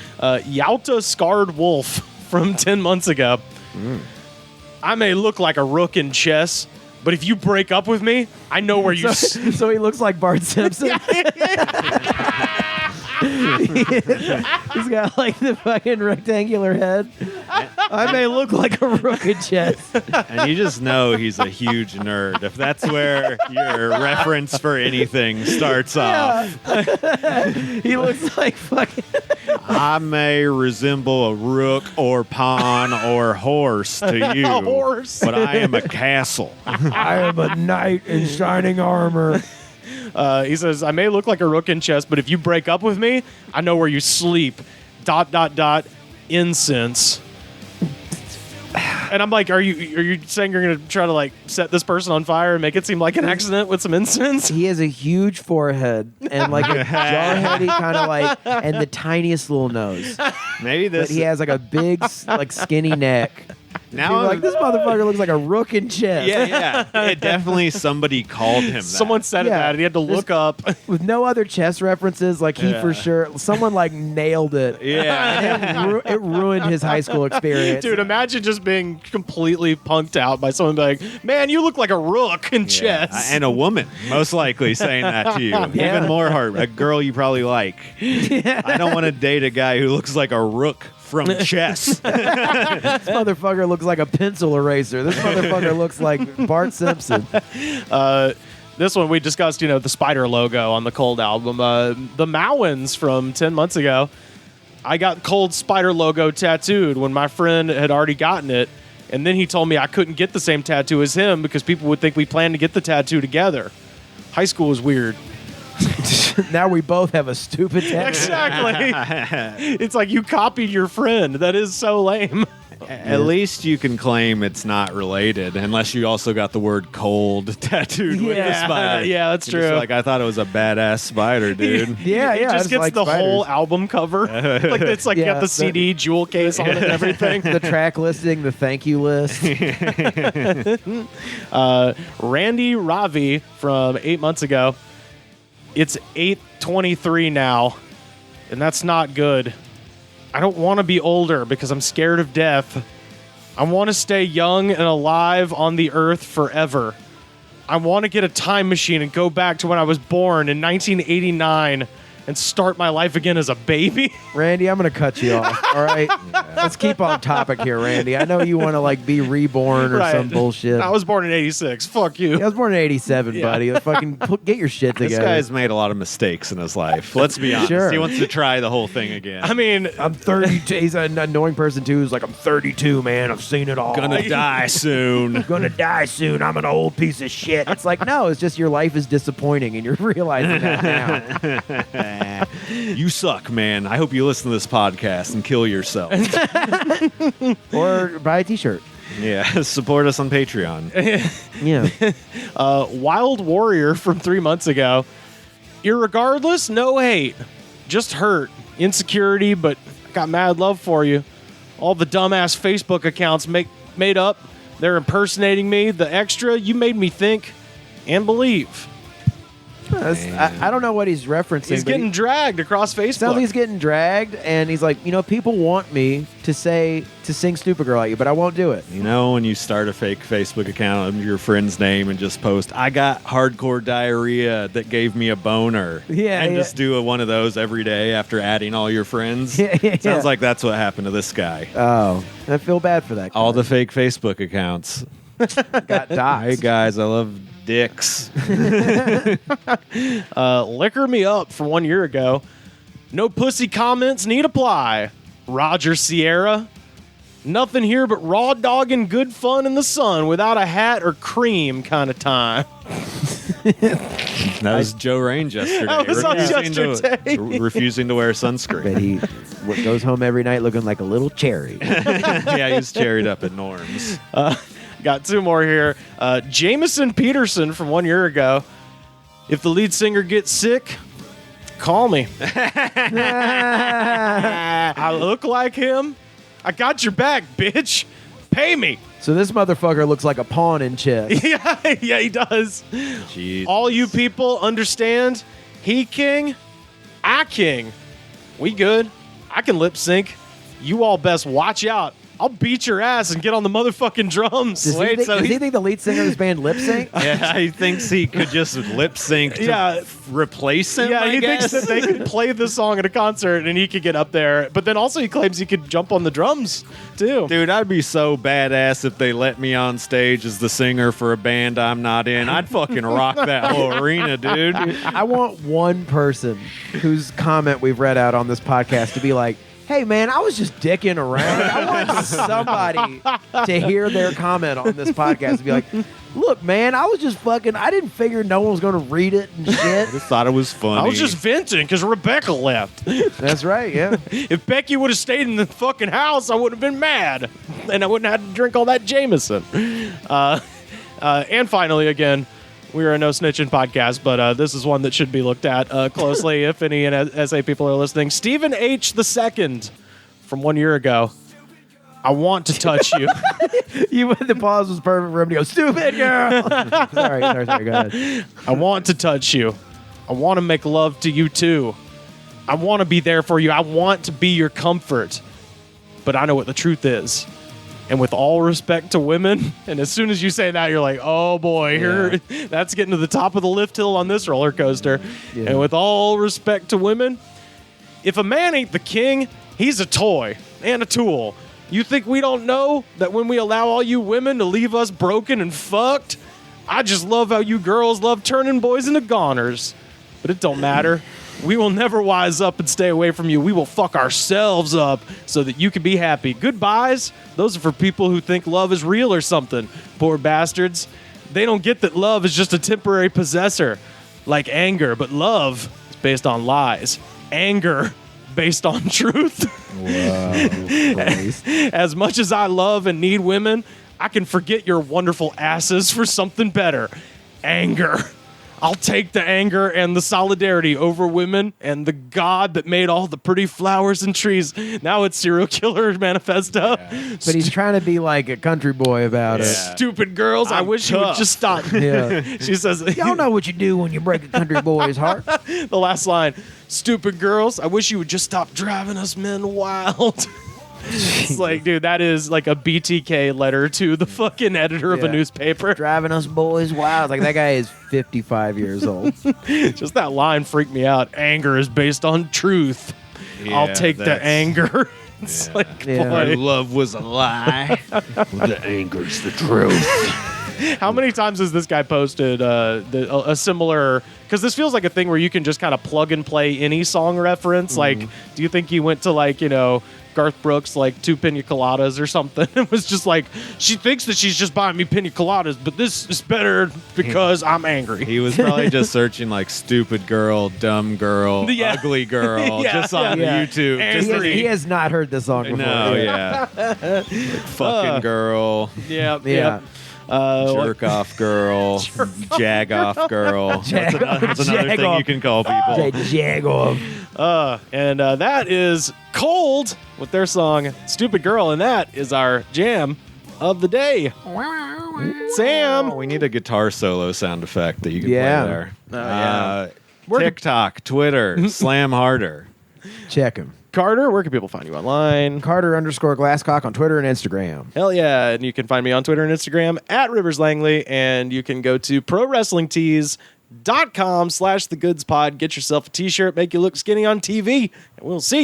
Speaker 1: Yalta Scarred Wolf from 10 months ago. I may look like a rook in chess, but if you break up with me, I know where you...
Speaker 2: So he looks like Bart Simpson. He's got like the fucking rectangular head. I may look like a rook in chess.
Speaker 3: And you just know he's a huge nerd. If that's where your reference for anything starts off.
Speaker 2: He looks like fucking.
Speaker 3: I may resemble a rook or pawn or horse to you.
Speaker 1: A horse.
Speaker 3: But I am a castle.
Speaker 2: I am a knight in shining armor.
Speaker 1: He says, I may look like a rook in chess, but if you break up with me, I know where you sleep. ... Incense. And I'm like, are you saying you're gonna try to like set this person on fire and make it seem like an accident with some incense?
Speaker 2: He has a huge forehead and like a jarheady kind of like, and the tiniest little nose.
Speaker 3: Maybe
Speaker 2: But
Speaker 3: this.
Speaker 2: he has like a big, like skinny neck.
Speaker 3: now
Speaker 2: People are
Speaker 3: I'm-
Speaker 2: like, this motherfucker looks like a rook in chess.
Speaker 3: yeah. It definitely somebody called him that.
Speaker 1: Someone said
Speaker 2: Yeah.
Speaker 1: that, and he had to look up.
Speaker 2: With no other chess references, like he
Speaker 3: Yeah.
Speaker 2: for sure, someone like nailed it.
Speaker 3: Yeah.
Speaker 2: And it ruined his high school experience.
Speaker 1: Dude, imagine just being completely punked out by someone being like, man, you look like a rook in chess.
Speaker 3: And a woman, most likely, saying that to you.
Speaker 2: Yeah.
Speaker 3: Even more hard. A girl you probably like. I don't want to date a guy who looks like a rook from chess.
Speaker 2: This motherfucker looks like a pencil eraser. This motherfucker looks like Bart Simpson.
Speaker 1: This one we discussed, the Spider logo on the Cold album. The Mowins from 10 months ago. I got Cold Spider logo tattooed when my friend had already gotten it. And then he told me I couldn't get the same tattoo as him because people would think we planned to get the tattoo together. High school was weird.
Speaker 2: Now we both have a stupid tattoo.
Speaker 1: Exactly. It's like you copied your friend. That is so lame.
Speaker 3: At least you can claim it's not related, unless you also got the word cold tattooed with the
Speaker 2: Yeah.
Speaker 3: spider.
Speaker 1: Yeah, that's
Speaker 3: You're just
Speaker 1: true.
Speaker 3: like, I thought it was a badass spider, dude.
Speaker 2: Yeah,
Speaker 1: It
Speaker 2: yeah. I
Speaker 1: just
Speaker 2: just
Speaker 1: gets
Speaker 2: like
Speaker 1: the whole
Speaker 2: spiders.
Speaker 1: album cover. Like it's like
Speaker 2: Yeah,
Speaker 1: got the CD jewel case on it and everything.
Speaker 2: The track listing, the thank you list.
Speaker 1: Randy Ravi from 8 months ago. It's 8:23 now, and that's not good. I don't want to be older because I'm scared of death. I want to stay young and alive on the earth forever. I want to get a time machine and go back to when I was born in 1989 and start my life again as a baby.
Speaker 2: Randy, I'm going to cut you off. All right? Let's keep on topic here, Randy. I know you want to like be reborn or
Speaker 1: Right.
Speaker 2: some bullshit.
Speaker 1: I was born in 86. Fuck you.
Speaker 2: I was born in 87,
Speaker 1: Yeah.
Speaker 2: buddy. Fucking get your shit
Speaker 3: This
Speaker 2: together.
Speaker 3: guy's made a lot of mistakes in his life. Let's be honest.
Speaker 2: Sure.
Speaker 3: He wants to try the whole thing again.
Speaker 1: I mean,
Speaker 2: I'm 32. He's an annoying person, too. Who's like, I'm 32, man. I've seen it all.
Speaker 3: Gonna die soon.
Speaker 2: Gonna die soon. I'm an old piece of shit. It's like, no, it's just your life is disappointing, and you're realizing that now.
Speaker 3: You suck, man. I hope you listen to this podcast and kill yourself.
Speaker 2: Or buy a t-shirt.
Speaker 3: Yeah, support us on Patreon.
Speaker 2: Yeah.
Speaker 1: Wild Warrior from 3 months ago. Irregardless, no hate. Just hurt. Insecurity, but I got mad love for you. All the dumbass Facebook accounts made up. They're impersonating me. The extra, you made me think and believe.
Speaker 2: I don't know what he's referencing.
Speaker 1: He's
Speaker 2: but
Speaker 1: getting dragged across
Speaker 2: sounds like
Speaker 1: Facebook.
Speaker 2: he's getting dragged, and he's like, people want me to sing Stupid Girl at you, but I won't do it.
Speaker 3: You know, when you start a fake Facebook account under your friend's name and just post, I got hardcore diarrhea that gave me a boner.
Speaker 2: Yeah,
Speaker 3: And
Speaker 2: yeah.
Speaker 3: just do one of those every day after adding all your friends.
Speaker 2: Yeah.
Speaker 3: Sounds like that's what happened to this guy.
Speaker 2: Oh, I feel bad for that guy.
Speaker 3: All the fake Facebook accounts.
Speaker 2: got dots.
Speaker 3: Hey, guys, I love dicks.
Speaker 1: Liquor Me Up from 1 year ago. No pussy comments need apply. Roger Sierra. Nothing here but raw dog and good fun in the sun without a hat or cream kind of time.
Speaker 3: That was Joe Range yesterday.
Speaker 1: That was on yesterday.
Speaker 3: Refusing to wear sunscreen.
Speaker 2: But he goes home every night looking like a little cherry.
Speaker 3: Yeah, he was cherried up at Norm's.
Speaker 1: Got two more here. Jameson Peterson from 1 year ago. If the lead singer gets sick, call me. I look like him. I got your back, bitch. Pay me.
Speaker 2: So this motherfucker looks like a pawn in chess.
Speaker 1: Yeah, he does.
Speaker 3: Jeez.
Speaker 1: All you people understand? He king, I king. We good. I can lip sync. You all best watch out. I'll beat your ass and get on the motherfucking drums.
Speaker 2: Does he think the lead singer of this band lip sync?
Speaker 3: Yeah, he thinks he could just lip sync to replace him.
Speaker 1: Yeah,
Speaker 3: I
Speaker 1: he
Speaker 3: guess.
Speaker 1: thinks that they could play the song at a concert and he could get up there. But then also he claims he could jump on the drums too.
Speaker 3: Dude, I'd be so badass if they let me on stage as the singer for a band I'm not in. I'd fucking rock that whole arena, dude.
Speaker 2: I want one person whose comment we've read out on this podcast to be like, hey, man, I was just dicking around. I want somebody to hear their comment on this podcast and be like, look, man, I was just fucking, I didn't figure no one was going to read it and shit.
Speaker 3: I just thought it was funny.
Speaker 1: I was just venting because Rebecca left.
Speaker 2: That's right, yeah.
Speaker 1: If Becky would have stayed in the fucking house, I would have been mad. And I wouldn't have had to drink all that Jameson. And finally, again, we are a no snitching podcast, but this is one that should be looked at closely if any SA people are listening. Stephen H. II from 1 year ago. I want to touch you.
Speaker 2: The pause was perfect for him to go, stupid girl. sorry, go ahead.
Speaker 1: I want to touch you. I want to make love to you too. I want to be there for you. I want to be your comfort. But I know what the truth is. And with all respect to women, and as soon as you say that, you're like, oh boy, here, that's getting to the top of the lift hill on this roller coaster. Yeah. And with all respect to women, if a man ain't the king, he's a toy and a tool. You think we don't know that when we allow all you women to leave us broken and fucked? I just love how you girls love turning boys into goners. But it don't matter. We will never wise up and stay away from you. We will fuck ourselves up so that you can be happy. Goodbyes, those are for people who think love is real or something. Poor bastards. They don't get that love is just a temporary possessor, like anger. But love is based on lies. Anger based on truth.
Speaker 2: Wow.
Speaker 1: As much as I love and need women, I can forget your wonderful asses for something better. Anger. I'll take the anger and the solidarity over women and the God that made all the pretty flowers and trees. Now it's Serial Killer Manifesto.
Speaker 2: Yeah. But he's trying to be like a country boy about it.
Speaker 1: Stupid girls, I wish you would just stop.
Speaker 2: Yeah.
Speaker 1: She says,
Speaker 2: y'all know what you do when you break a country boy's heart.
Speaker 1: The last line, stupid girls, I wish you would just stop driving us men wild. It's like, dude, that is like a BTK letter to the fucking editor of a newspaper.
Speaker 2: Driving us boys wild. Like, that guy is 55 years old.
Speaker 1: Just that line freaked me out. Anger is based on truth.
Speaker 3: Yeah,
Speaker 1: I'll take the anger. It's like, boy.
Speaker 3: Love was a lie. The anger's the truth.
Speaker 1: How many times has this guy posted a similar... Because this feels like a thing where you can just kind of plug and play any song reference. Mm-hmm. Like, do you think he went to, like, you know... Garth Brooks, like, 2 pina coladas or something. It was just like, she thinks that she's just buying me pina coladas, but this is better because I'm angry.
Speaker 3: He was probably just searching like stupid girl, dumb girl, ugly girl, just on YouTube.
Speaker 2: He has not heard this song before.
Speaker 3: No, yeah. Fucking girl.
Speaker 1: Yeah.
Speaker 3: Jerk off girl. Jag off girl. That's another thing you can call people.
Speaker 2: Jag off.
Speaker 1: And that is Cold with their song Stupid Girl, and that is our jam of the day. Sam.
Speaker 3: We need a guitar solo sound effect that you can play there. TikTok, Twitter, Slam Harder.
Speaker 2: Check him.
Speaker 1: Carter, where can people find you online?
Speaker 2: Carter_Glasscock on Twitter and Instagram.
Speaker 1: Hell yeah. And you can find me on Twitter and Instagram at Rivers Langley. And you can go to ProWrestlingTees.com/TheGoodsPod. Get yourself a t-shirt, make you look skinny on TV. And we'll see